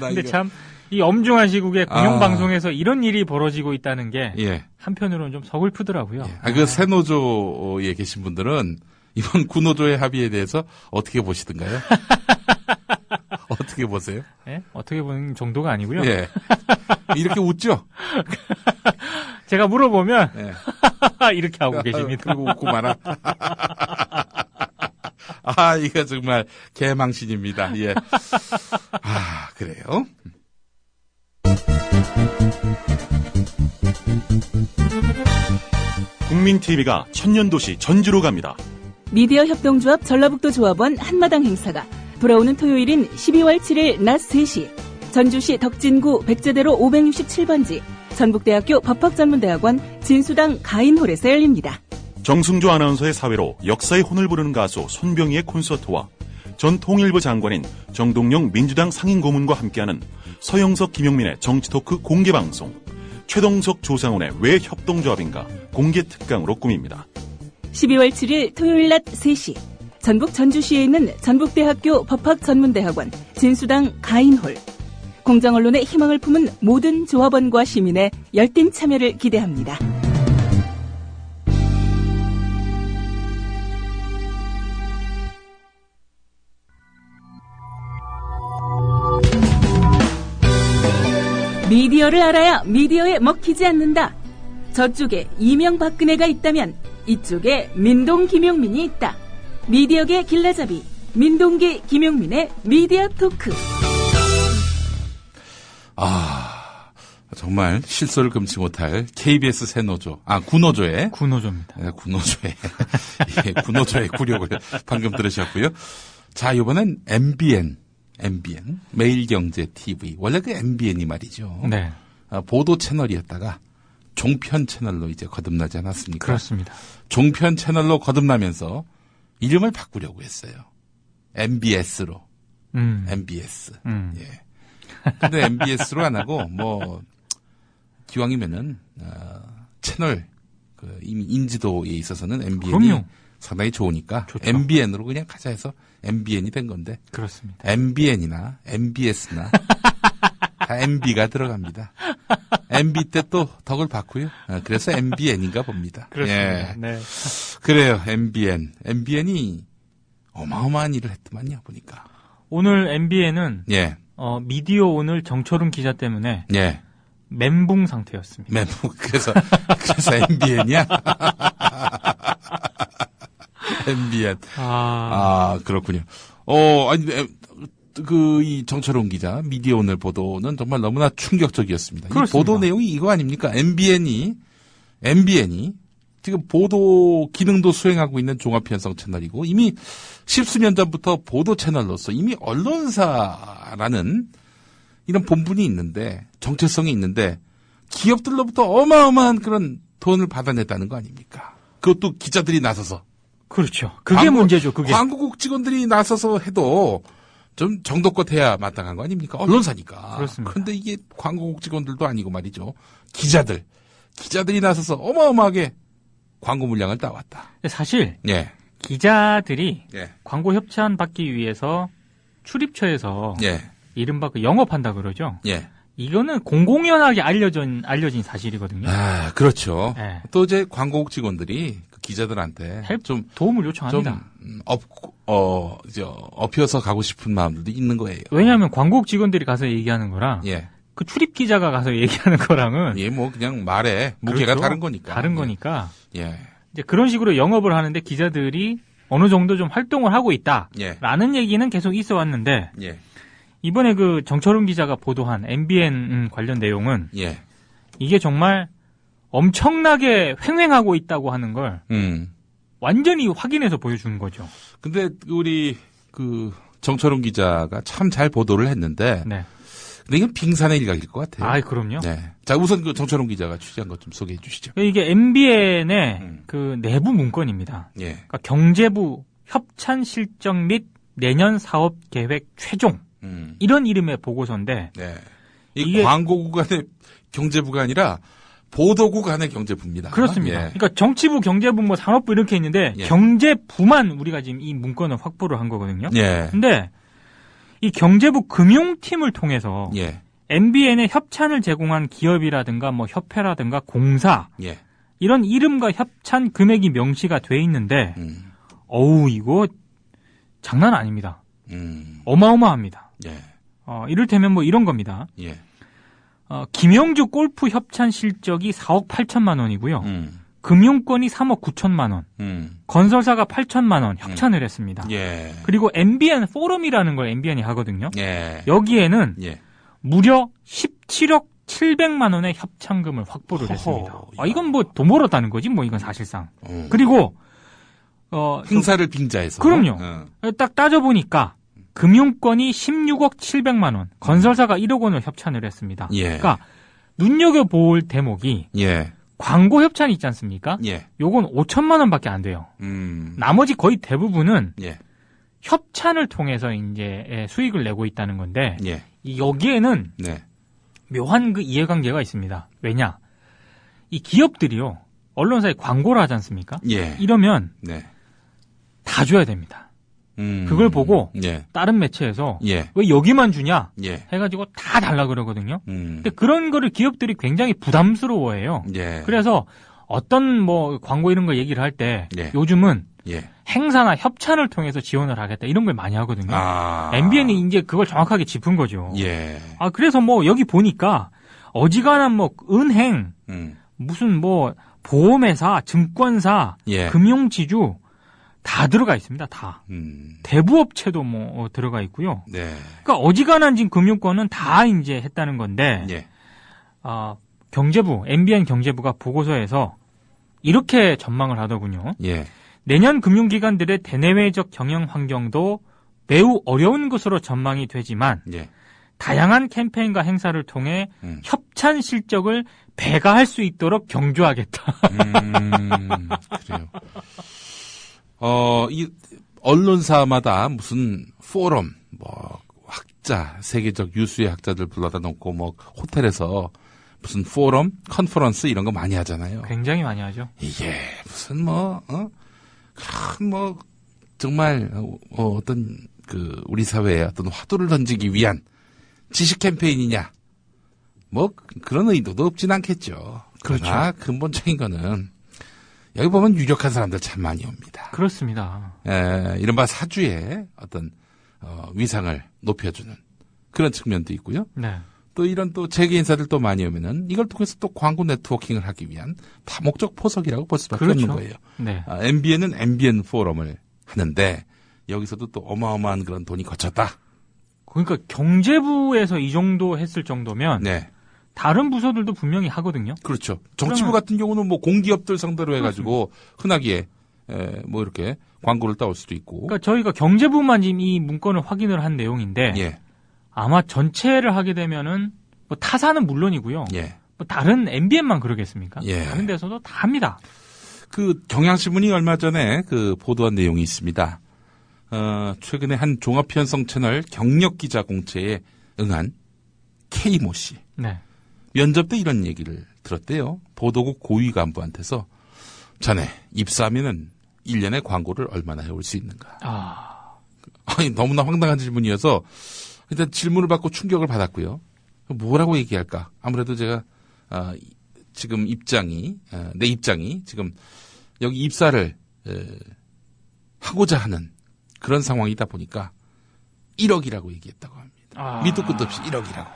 근데 참 이 엄중한 시국에 공영방송에서 이런 일이 벌어지고 있다는 게 한편으로는 좀 서글프더라고요. 그 새노조에 계신 분들은 이번 구노조의 합의에 대해서 어떻게 보시던가요? 어떻게 보세요? 어떻게 보는 정도가 아니고요. 이렇게 웃죠? 제가 물어보면 이렇게 하고 계십니다. 그리고 웃고 말아. 이거 정말 개망신입니다. 예. 그래요? 국민TV가 천년도시 전주로 갑니다. 미디어 협동조합 전라북도 조합원 한마당 행사가 돌아오는 토요일인 12월 7일 낮 3시 전주시 덕진구 백제대로 567번지 전북대학교 법학전문대학원 진수당 가인홀에서 열립니다. 정승조 아나운서의 사회로 역사의 혼을 부르는 가수 손병희의 콘서트와 전 통일부 장관인 정동영 민주당 상임고문과 함께하는 서영석 김용민의 정치토크 공개방송, 최동석 조상훈의 왜 협동조합인가 공개 특강으로 꾸밉니다. 12월 7일 토요일 낮 3시 전북 전주시에 있는 전북대학교 법학전문대학원 진수당 가인홀. 공정언론의 희망을 품은 모든 조합원과 시민의 열띤 참여를 기대합니다. 미디어를 알아야 미디어에 먹히지 않는다. 저쪽에 이명박근혜가 있다면 이쪽에 민동 김용민이 있다. 미디어계 길라잡이 민동기 김용민의 미디어 토크. 정말 실소를 금치 못할 KBS 새노조, 구노조의 구노조입니다. 네, 구노조의 구노조의 굴욕을 방금 들으셨고요. 자, 이번엔 MBN 매일경제 TV. 원래 그 MBN이 말이죠. 네. 보도 채널이었다가 종편 채널로 이제 거듭나지 않았습니까? 그렇습니다. 종편 채널로 거듭나면서 이름을 바꾸려고 했어요. MBS로. MBS. 예. 근데 MBS로 안 하고 기왕이면은 채널 이미 인지도에 있어서는 MBN이 그럼요. 상당히 좋으니까 좋죠. MBN으로 그냥 가자 해서 MBN이 된 건데. 그렇습니다. MBN이나 MBS나 다 MB가 들어갑니다. MB 때 또 덕을 받고요. 그래서 MBN인가 봅니다. 그렇습니다. 예. 네. 그래요. MBN이 어마어마한 일을 했더만요. 보니까. 오늘 MBN은 예. 미디어 오늘 정철훈 기자 때문에 예. 멘붕 상태였습니다. 그래서 MBN이야? MBN. 그렇군요. 이 정철훈 기자 미디어 오늘 보도는 정말 너무나 충격적이었습니다. 이 보도 내용이 이거 아닙니까? MBN이 지금 보도 기능도 수행하고 있는 종합편성 채널이고 이미 십수년 전부터 보도 채널로서 이미 언론사라는 이런 본분이 있는데 정체성이 있는데 기업들로부터 어마어마한 그런 돈을 받아냈다는 거 아닙니까? 그것도 기자들이 나서서. 그렇죠. 그게 문제죠. 그게. 광고국 직원들이 나서서 해도 좀 정도껏 해야 마땅한 거 아닙니까? 언론사니까. 그렇습니다. 그런데 이게 광고국 직원들도 아니고 말이죠. 기자들이 나서서 어마어마하게 광고 물량을 따왔다. 사실 예. 기자들이 예. 광고 협찬 받기 위해서 출입처에서 예. 이른바 그 영업한다 그러죠. 예. 이거는 공공연하게 알려진 사실이거든요. 아, 그렇죠. 예. 또 이제 광고국 직원들이 그 기자들한테 좀 도움을 요청합니다. 좀 업혀서 가고 싶은 마음들도 있는 거예요. 왜냐하면 광고국 직원들이 가서 얘기하는 거랑 예. 그 출입 기자가 가서 얘기하는 거랑은 예, 뭐 그냥 말에 무게가 그렇죠. 다른 거니까. 다른 거니까. 예. 이제 그런 식으로 영업을 하는데 기자들이 어느 정도 좀 활동을 하고 있다라는 예. 얘기는 계속 있어 왔는데 예. 이번에 그 정철훈 기자가 보도한 MBN 관련 내용은 예. 이게 정말 엄청나게 횡행하고 있다고 하는 걸 완전히 확인해서 보여주는 거죠. 근데 우리 그 정철훈 기자가 참 잘 보도를 했는데 네. 근데 이건 빙산의 일각일 것 같아요. 아, 그럼요. 네. 자, 우선 그 정철훈 기자가 취재한 것 좀 소개해 주시죠. 이게 MBN의 그 내부 문건입니다. 예. 그러니까 경제부 협찬 실적 및 내년 사업 계획 최종 이런 이름의 보고서인데 네. 이게 광고국 안의 경제부가 아니라 보도국 안의 경제부입니다. 그렇습니다. 예. 그러니까 정치부, 경제부, 뭐 산업부 이렇게 있는데 예. 경제부만 우리가 지금 이 문건을 확보를 한 거거든요. 예. 근데 이 경제부 금융팀을 통해서 예. MBN에 협찬을 제공한 기업이라든가 뭐 협회라든가 공사 예. 이런 이름과 협찬 금액이 명시가 돼 있는데 어우 이거 장난 아닙니다. 어마어마합니다. 예. 이를테면 뭐 이런 겁니다. 예. 김영주 골프 협찬 실적이 4억 8천만 원이고요. 금융권이 3억 9천만 원. 건설사가 8천만 원 협찬을 했습니다. 예. 그리고 MBN 포럼이라는 걸 MBN이 하거든요. 예. 여기에는 예. 무려 17억 700만 원의 협찬금을 확보를 했습니다. 이건 뭐 돈 벌었다는 거지 뭐 이건 사실상. 그리고 행사를 빙자해서. 그럼요. 딱 따져보니까 금융권이 16억 700만 원, 건설사가 1억 원을 협찬을 했습니다. 예. 그러니까 눈여겨볼 대목이 예. 광고 협찬이 있지 않습니까? 예. 요건 5천만 원밖에 안 돼요. 나머지 거의 대부분은 예. 협찬을 통해서 이제 수익을 내고 있다는 건데 예. 여기에는 네. 묘한 그 이해관계가 있습니다. 왜냐? 이 기업들이요. 언론사에 광고를 하지 않습니까? 예. 이러면 네. 다 줘야 됩니다. 그걸 보고 예. 다른 매체에서 예. 왜 여기만 주냐 예. 해가지고 다 달라 그러거든요. 근데 그런 거를 기업들이 굉장히 부담스러워해요. 예. 그래서 어떤 뭐 광고 이런 거 얘기를 할 때 예. 요즘은 예. 행사나 협찬을 통해서 지원을 하겠다 이런 걸 많이 하거든요. MBN이 이제 그걸 정확하게 짚은 거죠. 예. 그래서 뭐 여기 보니까 어지간한 뭐 은행 무슨 뭐 보험회사, 증권사, 예. 금융지주 다 들어가 있습니다. 다. 대부업체도 뭐 들어가 있고요. 네. 그러니까 어지간한 지금 금융권은 다 이제 했다는 건데 예. 경제부, MBN 경제부가 보고서에서 이렇게 전망을 하더군요. 예. 내년 금융기관들의 대내외적 경영 환경도 매우 어려운 것으로 전망이 되지만 예. 다양한 캠페인과 행사를 통해 협찬 실적을 배가할 수 있도록 경주하겠다. 그래요. 이 언론사마다 무슨 포럼, 뭐 학자, 세계적 유수의 학자들 불러다 놓고 뭐 호텔에서 무슨 포럼, 컨퍼런스 이런 거 많이 하잖아요. 굉장히 많이 하죠. 이게 무슨 정말 어떤 그 우리 사회에 어떤 화두를 던지기 위한 지식 캠페인이냐? 뭐 그런 의도도 없진 않겠죠. 그러나 그렇죠. 근본적인 거는 여기 보면 유력한 사람들 참 많이 옵니다. 그렇습니다. 이른바 사주의 어떤 위상을 높여주는 그런 측면도 있고요. 네. 또 이런 또 재계 인사들 또 많이 오면은 이걸 통해서 또 광고 네트워킹을 하기 위한 다목적 포석이라고 볼 수밖에 그렇죠. 없는 거예요. 네. MBN은 MBN 포럼을 하는데 여기서도 또 어마어마한 그런 돈이 거쳤다. 그러니까 경제부에서 이 정도 했을 정도면 네. 다른 부서들도 분명히 하거든요. 그렇죠. 정치부 같은 경우는 뭐 공기업들 상대로 해가지고 흔하게 뭐 이렇게 광고를 따올 수도 있고. 그러니까 저희가 경제부만 지금 이 문건을 확인을 한 내용인데 예. 아마 전체를 하게 되면은 뭐 타사는 물론이고요. 예. 뭐 다른 MBN만 그러겠습니까? 예. 다른 데서도 다 합니다. 그 경향신문이 얼마 전에 그 보도한 내용이 있습니다. 최근에 한 종합편성 채널 경력 기자 공채에 응한 K모 씨. 네. 면접 때 이런 얘기를 들었대요. 보도국 고위 간부한테서 자네 입사하면은 1년에 광고를 얼마나 해올 수 있는가. 아니, 너무나 황당한 질문이어서 일단 질문을 받고 충격을 받았고요. 뭐라고 얘기할까? 아무래도 제가 지금 내 입장이 지금 여기 입사를 하고자 하는 그런 상황이다 보니까 1억이라고 얘기했다고 합니다. 밑도 끝도 없이 1억이라고.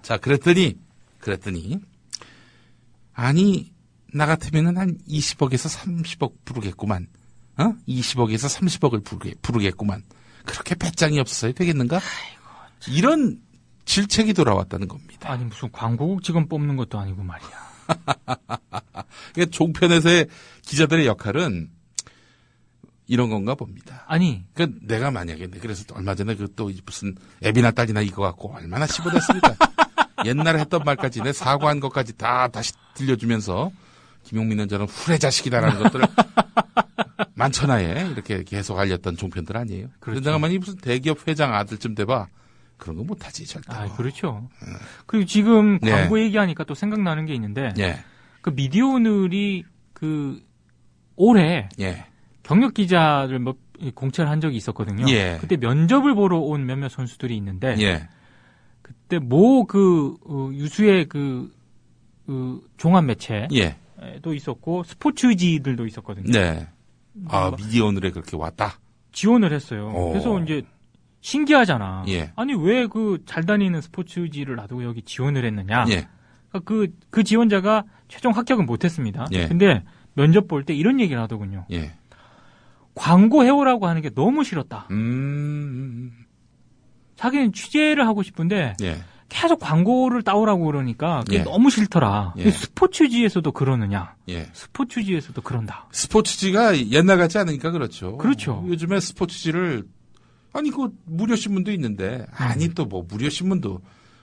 자, 그랬더니 아니 나 같으면은 한 20억에서 30억 부르겠구만. 20억에서 30억을 부르겠구만. 그렇게 배짱이 없어야 되겠는가? 이런 질책이 돌아왔다는 겁니다. 아니 무슨 광고국 직원 뽑는 것도 아니고 말이야. 그러니까 종편에서의 기자들의 역할은 이런 건가 봅니다. 아니, 그러니까 내가 만약에 그래서 얼마 전에 그 또 무슨 애비나 딸이나 이거 갖고 얼마나 씹어댔습니까? 옛날에 했던 말까지 내 사과한 것까지 다 다시 들려주면서 김용민은 저는 후레 자식이다라는 것들을 만천하에 이렇게 계속 알렸던 종편들 아니에요. 그런데 내가 만약 무슨 대기업 회장 아들쯤 돼봐 그런 거 못하지 절대. 그렇죠. 그리고 지금 광고 얘기하니까 또 생각나는 게 있는데 그 미디어오늘이 그 올해 경력 기자를 뭐 공채를 한 적이 있었거든요. 그때 면접을 보러 온 몇몇 선수들이 있는데 그때 유수의 그 종합 매체도 있었고 스포츠지들도 있었거든요. 미디어오늘에 그렇게 왔다. 지원을 했어요. 그래서 이제 신기하잖아. 아니 왜 그 잘 다니는 스포츠지를 놔두고 여기 지원을 했느냐. 그 지원자가 최종 합격은 못했습니다. 근데 면접 볼 때 이런 얘기를 하더군요. 광고 해오라고 하는 게 너무 싫었다. 자기는 취재를 하고 싶은데 계속 광고를 따오라고 그러니까 그게 너무 싫더라. 스포츠지에서도 그러느냐. 스포츠지에서도 그런다. 스포츠지가 옛날 같지 않으니까 그렇죠. 그렇죠. 요즘에 스포츠지를 아니 그 무료 신문도 있는데 아니 또 뭐 무료 신문도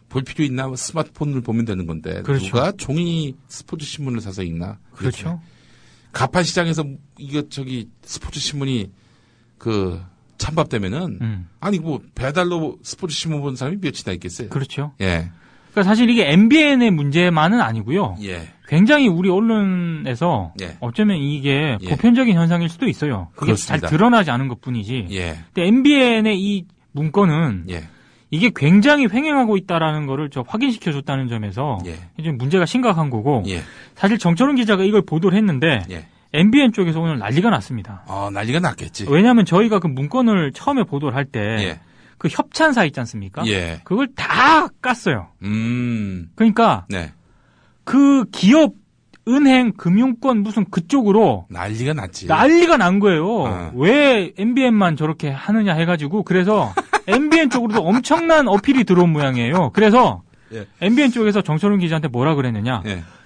볼 필요 있나? 스마트폰을 보면 되는 건데 누가 종이 스포츠 신문을 사서 읽나? 그렇죠. 가판 시장에서 스포츠 신문이 그 찬밥되면은 아니 뭐 배달로 스포츠 신문 보는 사람이 몇이나 있겠어요. 그렇죠. 그러니까 사실 이게 MBN의 문제만은 아니고요. 굉장히 우리 언론에서 어쩌면 이게 보편적인 현상일 수도 있어요. 그게 그렇습니다. 잘 드러나지 않은 것뿐이지. 근데 MBN의 이 문건은 이게 굉장히 횡행하고 있다라는 거를 확인시켜줬다는 점에서 이제 문제가 심각한 거고 사실 정철훈 기자가 이걸 보도를 했는데 MBN 쪽에서 오늘 난리가 났습니다. 난리가 났겠지. 왜냐하면 저희가 그 문건을 처음에 보도를 할 때 그 협찬사 있지 않습니까? 그걸 다 깠어요. 그러니까 그 기업, 은행, 금융권 무슨 그쪽으로 난리가 났지. 난리가 난 거예요. 왜 MBN만 저렇게 하느냐 해가지고 그래서 MBN 쪽으로도 엄청난 어필이 들어온 모양이에요. 그래서 MBN 쪽에서 정철훈 기자한테 뭐라 그랬느냐.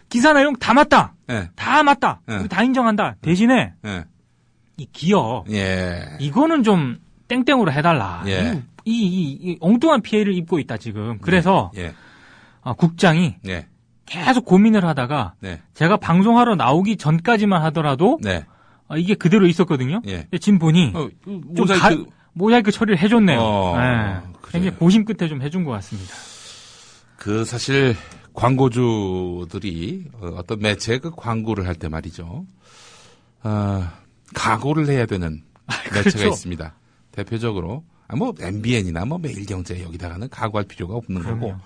기사 내용 다 맞다. 다 맞다. 다 인정한다. 대신에 이 기업 이거는 좀 땡땡으로 해달라. 이 엉뚱한 피해를 입고 있다 지금. 그래서 국장이 계속 고민을 하다가 제가 방송하러 나오기 전까지만 하더라도 이게 그대로 있었거든요. 근데 지금 보니 모자이크 처리를 해줬네요. 굉장히 고심 끝에 좀 해준 것 같습니다. 그 사실 광고주들이 어떤 매체에 그 광고를 할 때 말이죠. 각오를 해야 되는 매체가 그렇죠. 있습니다. 대표적으로 뭐 MBN이나 뭐 매일경제 여기다가는 각오할 필요가 없는 그럼요. 거고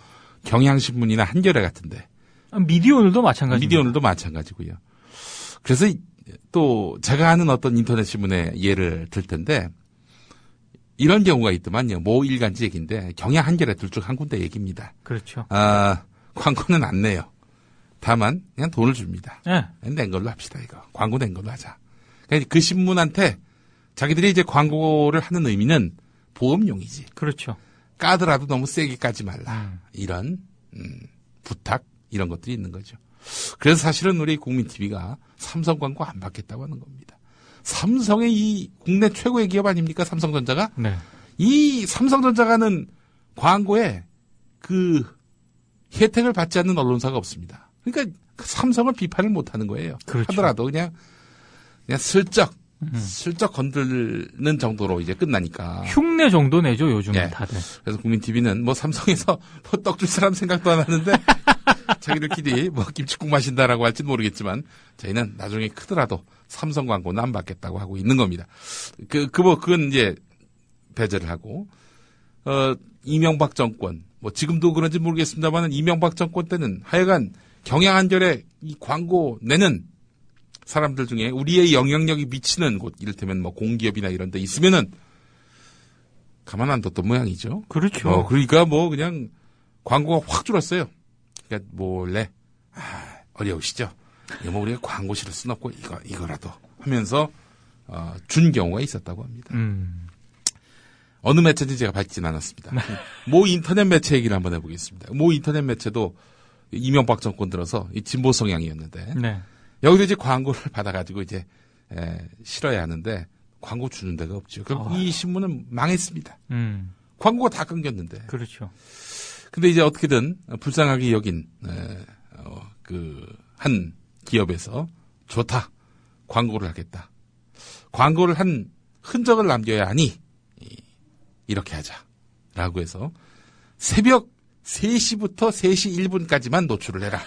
경향신문이나 한겨레 같은데 미디어오늘도 마찬가지입니다. 미디어오늘도 마찬가지고요. 그래서 또 제가 아는 어떤 인터넷 신문의 예를 들 텐데 이런 경우가 있더만요. 모 일간지 얘기인데 경향 한겨레 둘 중 한 군데 얘기입니다. 그렇죠. 광고는 안 내요. 다만 그냥 돈을 줍니다. 낸 걸로 합시다 이거. 광고 낸 걸로 하자. 그러니까 그 신문한테 자기들이 이제 광고를 하는 의미는 보험용이지. 그렇죠. 까더라도 너무 세게 까지 말라. 이런 부탁 이런 것들이 있는 거죠. 그래서 사실은 우리 국민TV가 삼성 광고 안 받겠다고 하는 겁니다. 삼성의 이 국내 최고의 기업 아닙니까? 삼성전자가? 네. 이 삼성전자가는 광고에 그 혜택을 받지 않는 언론사가 없습니다. 그러니까 삼성을 비판을 못하는 거예요. 그렇죠. 하더라도 그냥 슬쩍 건드는 정도로 이제 끝나니까. 흉내 정도 내죠, 요즘은 예. 다들. 그래서 국민TV는 뭐 삼성에서 뭐 떡 줄 사람 생각도 안 하는데 자기들끼리 뭐 김치국 마신다라고 할지는 모르겠지만 저희는 나중에 크더라도 삼성 광고는 안 받겠다고 하고 있는 겁니다. 그건 이제 배제를 하고, 이명박 정권, 뭐 지금도 그런지 모르겠습니다만 이명박 정권 때는 하여간 경향한결에 이 광고 내는 사람들 중에 우리의 영향력이 미치는 곳, 이를테면 뭐 공기업이나 이런 데 있으면은 가만 안 뒀던 모양이죠. 그렇죠. 그러니까 뭐 그냥 광고가 확 줄었어요. 그러니까 몰래, 어려우시죠? 이거 뭐 우리가 광고실을 순 없고 이거라도 하면서, 준 경우가 있었다고 합니다. 어느 매체인지 제가 밝히진 않았습니다. 모 인터넷 매체 얘기를 한번 해보겠습니다. 모 인터넷 매체도 이명박 정권 들어서 이 진보 성향이었는데, 네. 여기서 이제 광고를 받아가지고 이제 실어야 하는데 광고 주는 데가 없죠. 그럼 이 신문은 망했습니다. 광고가 다 끊겼는데. 그렇죠. 근데 이제 어떻게든 불쌍하게 여긴 한 기업에서 좋다, 광고를 하겠다. 광고를 한 흔적을 남겨야 하니 이렇게 하자라고 해서 새벽 3시부터 3시 1분까지만 노출을 해라.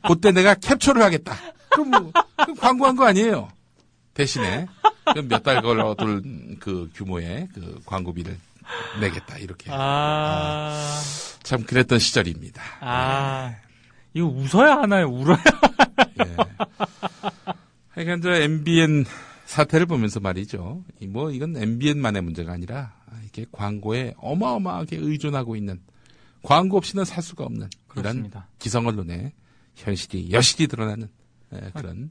그때 내가 캡처를 하겠다. 그럼 광고한 거 아니에요. 대신에 몇 달 걸어둘 그 규모의 그 광고비를 내겠다. 이렇게. 참 그랬던 시절입니다. 이거 웃어야 하나요? 울어야 하나요? 하여간 저 MBN 사태를 보면서 말이죠. 이건 MBN만의 문제가 아니라 이렇게 광고에 어마어마하게 의존하고 있는, 광고 없이는 살 수가 없는 그렇습니다. 이런 기성언론의 현실이 여실히 드러나는 그런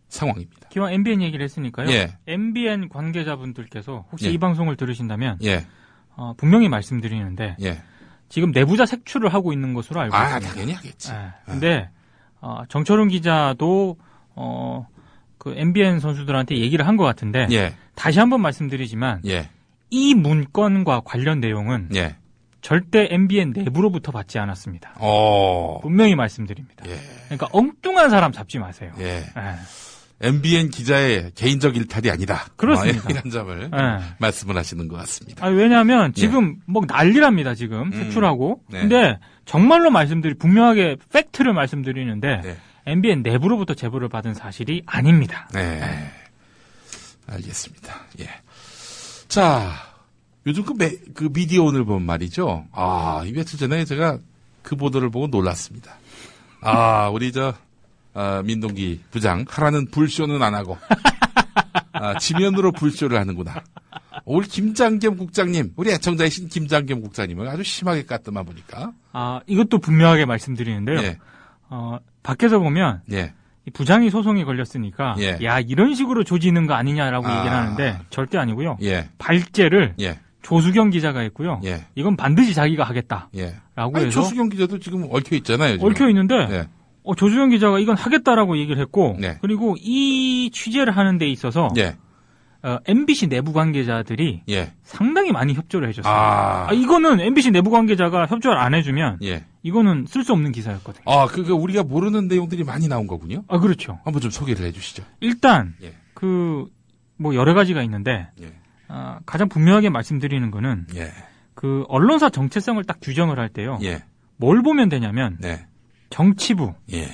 상황입니다. 기왕 MBN 얘기를 했으니까요. 예. MBN 관계자분들께서 혹시 예. 이 방송을 들으신다면 예. 분명히 말씀드리는데 예. 지금 내부자 색출을 하고 있는 것으로 알고 있습니다. 당연히 하겠지. 근데 정철훈 기자도 그 MBN 선수들한테 얘기를 한 것 같은데 예. 다시 한번 말씀드리지만 예. 이 문건과 관련 내용은 예. 절대 MBN 내부로부터 받지 않았습니다. 분명히 말씀드립니다. 예. 그러니까 엉뚱한 사람 잡지 마세요. 예. MBN 기자의 개인적 일탈이 아니다. 그렇습니다. 이런 점을 말씀을 하시는 것 같습니다. 왜냐하면 지금 뭐 난리랍니다. 지금 색출하고. 네. 근데 정말로 분명하게 팩트를 말씀드리는데 MBN 내부로부터 제보를 받은 사실이 아닙니다. 네. 알겠습니다. 예. 자, 요즘 그 미디어 오늘 보면 말이죠. 이 며칠 전에 제가 그 보도를 보고 놀랐습니다. 우리 민동기 부장, 하라는 불쇼는 안 하고, 지면으로 불쇼를 하는구나. 우리 김장겸 국장님, 우리 애청자이신 김장겸 국장님은 아주 심하게 깠더만 보니까. 이것도 분명하게 말씀드리는데요. 예. 밖에서 보면, 예. 이 부장이 소송이 걸렸으니까, 예. 야, 이런 식으로 조지는 거 아니냐라고 얘기를 하는데, 절대 아니고요. 예. 발제를, 예. 조수경 기자가 했고요. 예. 이건 반드시 자기가 하겠다. 예. 라고 해서. 조수경 기자도 지금 얽혀 있잖아요. 지금. 얽혀 있는데, 예. 조수경 기자가 이건 하겠다라고 얘기를 했고, 네. 그리고 이 취재를 하는 데 있어서, 예. MBC 내부 관계자들이 예. 상당히 많이 협조를 해줬어요. 이거는 MBC 내부 관계자가 협조를 안 해주면, 예. 이거는 쓸 수 없는 기사였거든요. 그러니까 우리가 모르는 내용들이 많이 나온 거군요. 그렇죠. 한번 좀 소개를 해주시죠. 일단, 예. 뭐 여러 가지가 있는데, 예. 가장 분명하게 말씀드리는 거는, 예. 그 언론사 정체성을 딱 규정을 할 때요. 예. 뭘 보면 되냐면, 네. 정치부, 예.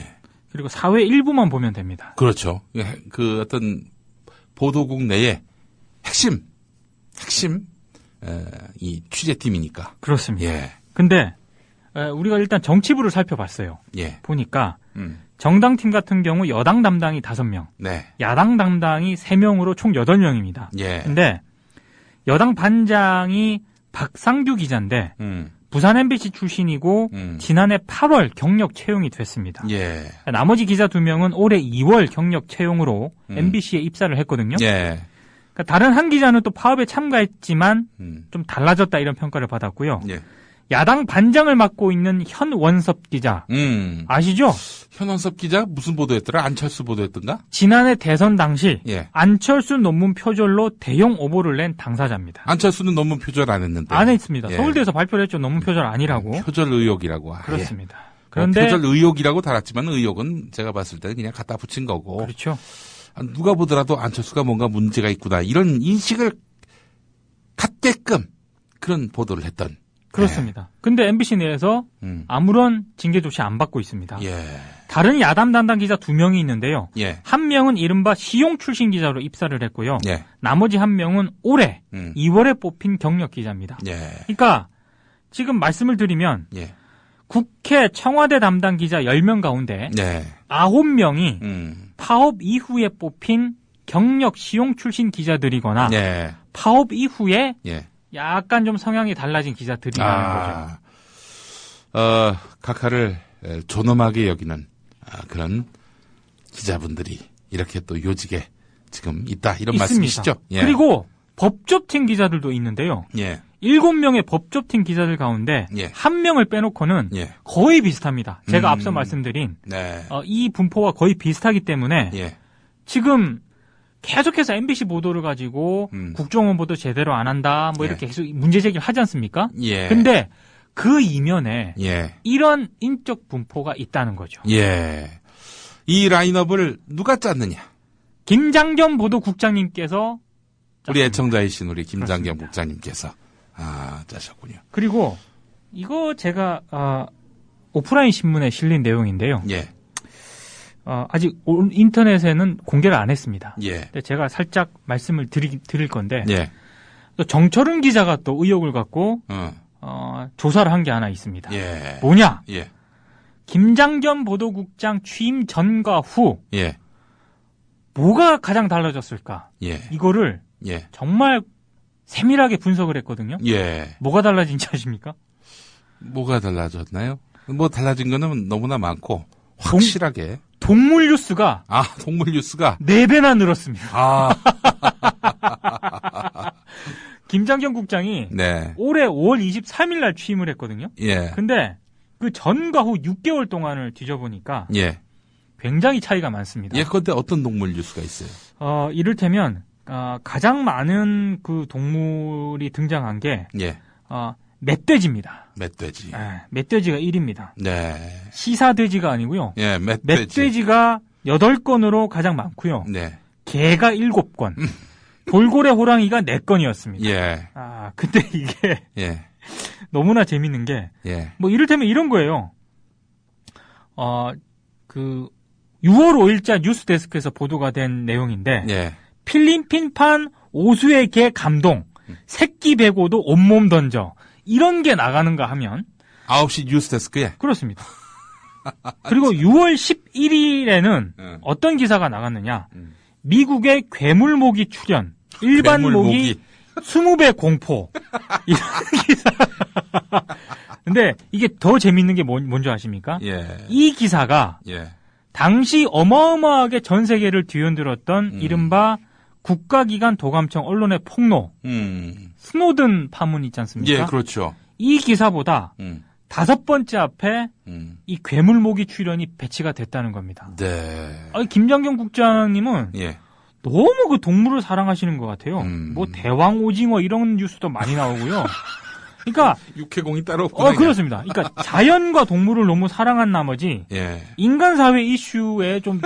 그리고 사회 일부만 보면 됩니다. 그렇죠. 그 어떤 보도국 내의 핵심, 이 취재팀이니까. 그렇습니다. 예. 근데, 우리가 일단 정치부를 살펴봤어요. 예. 보니까, 정당팀 같은 경우 여당 담당이 5명, 네. 야당 담당이 3명으로 총 8명입니다. 예. 근데, 여당 반장이 박상규 기자인데, 부산 MBC 출신이고, 지난해 8월 경력 채용이 됐습니다. 예. 나머지 기자 2명은 올해 2월 경력 채용으로 MBC에 입사를 했거든요. 예. 그러니까 다른 한 기자는 또 파업에 참가했지만 좀 달라졌다 이런 평가를 받았고요. 예. 야당 반장을 맡고 있는 현원섭 기자. 아시죠? 현원섭 기자 무슨 보도했더라? 안철수 보도했던가? 지난해 대선 당시 예. 안철수 논문 표절로 대형 오보를 낸 당사자입니다. 안철수는 논문 표절 안 했는데. 안 했습니다. 예. 서울대에서 발표를 했죠. 논문 표절 아니라고. 표절 의혹이라고. 그렇습니다. 예. 그런데 표절 의혹이라고 달았지만 의혹은 제가 봤을 때는 그냥 갖다 붙인 거고. 그렇죠. 누가 보더라도 안철수가 뭔가 문제가 있구나 이런 인식을 갖게끔 그런 보도를 했던. 그렇습니다. 근데 MBC 내에서 아무런 징계 조치 안 받고 있습니다. 예. 다른 야당 담당 기자 2명이 있는데요. 예. 한 명은 이른바 시용 출신 기자로 입사를 했고요. 예. 나머지 한 명은 올해 2월에 뽑힌 경력 기자입니다. 예. 그러니까 지금 말씀을 드리면 예. 국회 청와대 담당 기자 10명 가운데 네. 9명이 파업 이후에 뽑힌 경력 시용 출신 기자들이거나 예. 파업 이후에 예. 약간 좀 성향이 달라진 기자들이라는 거죠. 각하를 존엄하게 여기는 그런 기자분들이 이렇게 또 요직에 지금 있다 이런 있습니다. 말씀이시죠? 예. 그리고 법조팀 기자들도 있는데요. 예. 7명의 법조팀 기자들 가운데 예. 1명을 빼놓고는 예. 거의 비슷합니다. 제가 앞서 말씀드린 네. 이 분포와 거의 비슷하기 때문에 예. 지금 계속해서 MBC 보도를 가지고 국정원 보도 제대로 안 한다 뭐 이렇게 계속 문제 제기를 하지 않습니까? 예. 근데 그 이면에 예. 이런 인적 분포가 있다는 거죠. 예. 이 라인업을 누가 짰느냐? 김장겸 보도국장님께서 우리 애청자이신 우리 김장겸 국장님께서 짜셨군요. 그리고 이거 제가 오프라인 신문에 실린 내용인데요. 예. 아직 인터넷에는 공개를 안 했습니다. 예. 근데 제가 살짝 말씀을 드릴 건데 예. 또 정철은 기자가 또 의혹을 갖고 조사를 한 게 하나 있습니다. 예. 뭐냐? 예. 김장겸 보도국장 취임 전과 후 예. 뭐가 가장 달라졌을까? 예. 이거를 예. 정말 세밀하게 분석을 했거든요. 예. 뭐가 달라진지 아십니까? 뭐가 달라졌나요? 뭐 달라진 거는 너무나 많고 확실하게 동물 뉴스가 동물 뉴스가 4배나 늘었습니다. 김장겸 국장이 네. 올해 5월 23일 날 취임을 했거든요. 예. 근데 그 전과 후 6개월 동안을 뒤져보니까 예. 굉장히 차이가 많습니다. 예컨대 어떤 동물 뉴스가 있어요? 이를테면 가장 많은 그 동물이 등장한 게 예. 멧돼지입니다. 멧돼지. 네, 멧돼지가 1위입니다. 네. 시사돼지가 아니고요. 예, 멧돼지가 8건으로 가장 많고요. 네. 개가 7건. 돌고래 호랑이가 4건이었습니다. 예. 근데 이게 예. 너무나 재밌는 게 예. 뭐 이를테면 이런 거예요. 그 6월 5일자 뉴스데스크에서 보도가 된 내용인데 예. 필리핀판 오수의 개 감동. 새끼 베고도 온몸 던져. 이런 게 나가는가 하면 9시 뉴스데스크에 그렇습니다. 그리고 6월 11일에는 어떤 기사가 나갔느냐. 미국의 괴물모기 출현. 일반 모기 20배 공포. 이런 기사. 근데 이게 더 재밌는 게 뭔지 아십니까? 예. 이 기사가 예. 당시 어마어마하게 전 세계를 뒤흔들었던 이른바 국가기관 도감청 언론의 폭로. 스노든 파문 있지 않습니까? 예, 그렇죠. 이 기사보다 5번째 앞에 이 괴물모기 출현이 배치가 됐다는 겁니다. 네. 김장겸 국장님은 예. 너무 그 동물을 사랑하시는 것 같아요. 뭐 대왕 오징어 이런 뉴스도 많이 나오고요. 그러니까 육해공이 따로 없구나. 그렇습니다. 그러니까 자연과 동물을 너무 사랑한 나머지 예. 인간 사회 이슈에 좀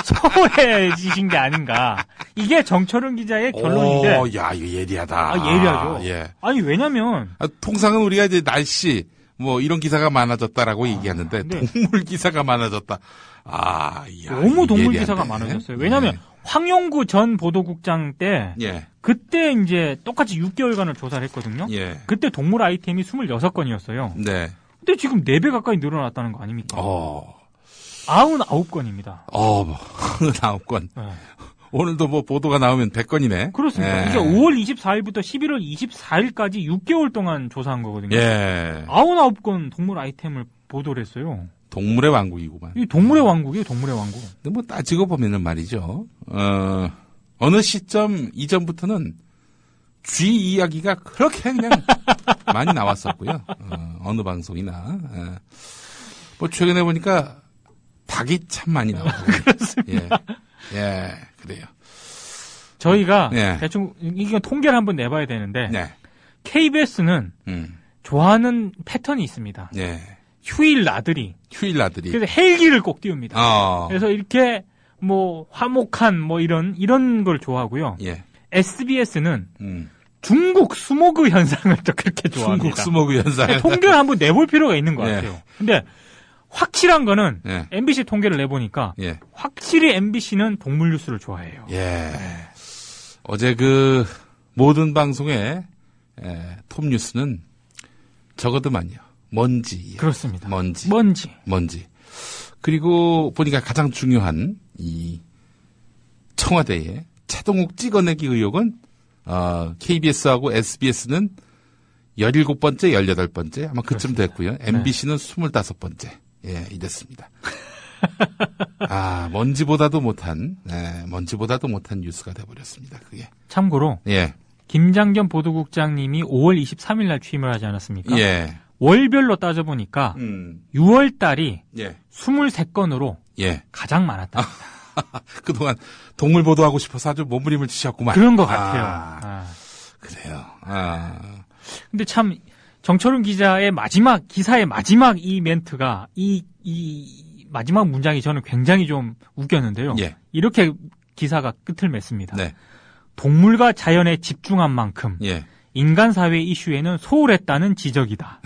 소홀해지신 게 아닌가. 이게 정철은 기자의 결론인데. 야, 이거 예리하다. 예리하죠. 예. 아니 왜냐면 통상은 우리가 이제 날씨 뭐 이런 기사가 많아졌다라고 얘기하는데 동물 기사가 많아졌다. 너무 동물 예리한데. 기사가 많아졌어요. 왜냐면 황용구 전 보도국장 때 그때 이제 똑같이 6개월간을 조사를 했거든요. 예. 그때 동물 아이템이 26건이었어요. 네. 근데 지금 4배 가까이 늘어났다는 거 아닙니까? 99건입니다. 99건. 네. 오늘도 뭐 보도가 나오면 100건이네. 그렇습니다. 예. 이게 5월 24일부터 11월 24일까지 6개월 동안 조사한 거거든요. 예. 99건 동물 아이템을 보도를 했어요. 동물의 왕국이구만. 이 동물의 왕국이에요, 동물의 왕국. 근데 뭐 따지고 보면은 말이죠. 어느 시점 이전부터는 쥐 이야기가 그렇게 그냥 많이 나왔었고요. 어느 방송이나. 뭐 최근에 보니까 닭이 참 많이 나오고. 그렇습니다. 예, 그래요. 저희가 대충 이건 통계를 한번 내봐야 되는데 네. KBS는 좋아하는 패턴이 있습니다. 휴일 나들이. 그래서 헬기를 꼭 띄웁니다. 그래서 이렇게 뭐 화목한 뭐 이런 걸 좋아하고요. SBS는 중국 스모그 현상을 또 그렇게 좋아합니다. 중국 스모그 현상. 통계를 한번 내볼 필요가 있는 것 같아요. 근데 확실한 거는 MBC 통계를 내보니까 확실히 MBC는 동물 뉴스를 좋아해요. 어제 그 모든 방송의 톱 뉴스는 저거더만요. 먼지. 그렇습니다. 먼지. 그리고 보니까 가장 중요한 이 청와대의 차동욱 찍어내기 의혹은 KBS하고 SBS는 17번째, 18번째 아마 그쯤 됐고요. MBC는 25번째. 이랬습니다. 먼지보다도 못한 뉴스가 돼버렸습니다. 그게. 참고로 김장겸 보도국장님이 5월 23일 날 취임을 하지 않았습니까? 월별로 따져보니까 6월 달이 23건으로 가장 많았답니다. 그동안 동물 보도하고 싶어서 아주 몸부림을 치셨구만. 그런 것 같아요. 그래요. 근데 참 정철훈 기자의 기사의 마지막 이 멘트가 이 마지막 문장이 저는 굉장히 좀 웃겼는데요. 이렇게 기사가 끝을 맺습니다. 동물과 자연에 집중한 만큼 인간 사회 이슈에는 소홀했다는 지적이다.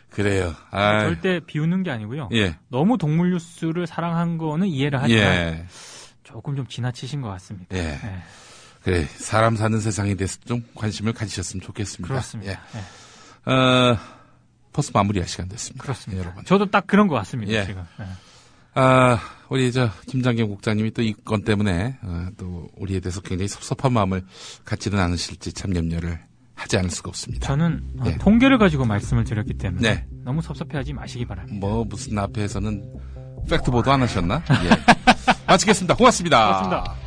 그래요. 절대 비웃는 게 아니고요. 너무 동물 뉴스를 사랑한 거는 이해를 하지만 조금 좀 지나치신 것 같습니다. 그래, 사람 사는 세상에 대해서 좀 관심을 가지셨으면 좋겠습니다. 그렇습니다. 벌써 마무리할 시간 됐습니다. 그렇습니다. 여러분. 저도 딱 그런 것 같습니다. 지금. 우리 김장겸 국장님이 또 이 건 때문에 또 우리에 대해서 굉장히 섭섭한 마음을 갖지는 않으실지 참 염려를 하지 않을 수가 없습니다. 저는 통계를 가지고 말씀을 드렸기 때문에 너무 섭섭해하지 마시기 바랍니다. 뭐 무슨 앞에서는 팩트 보도 안 하셨나? 마치겠습니다. 고맙습니다. 고맙습니다.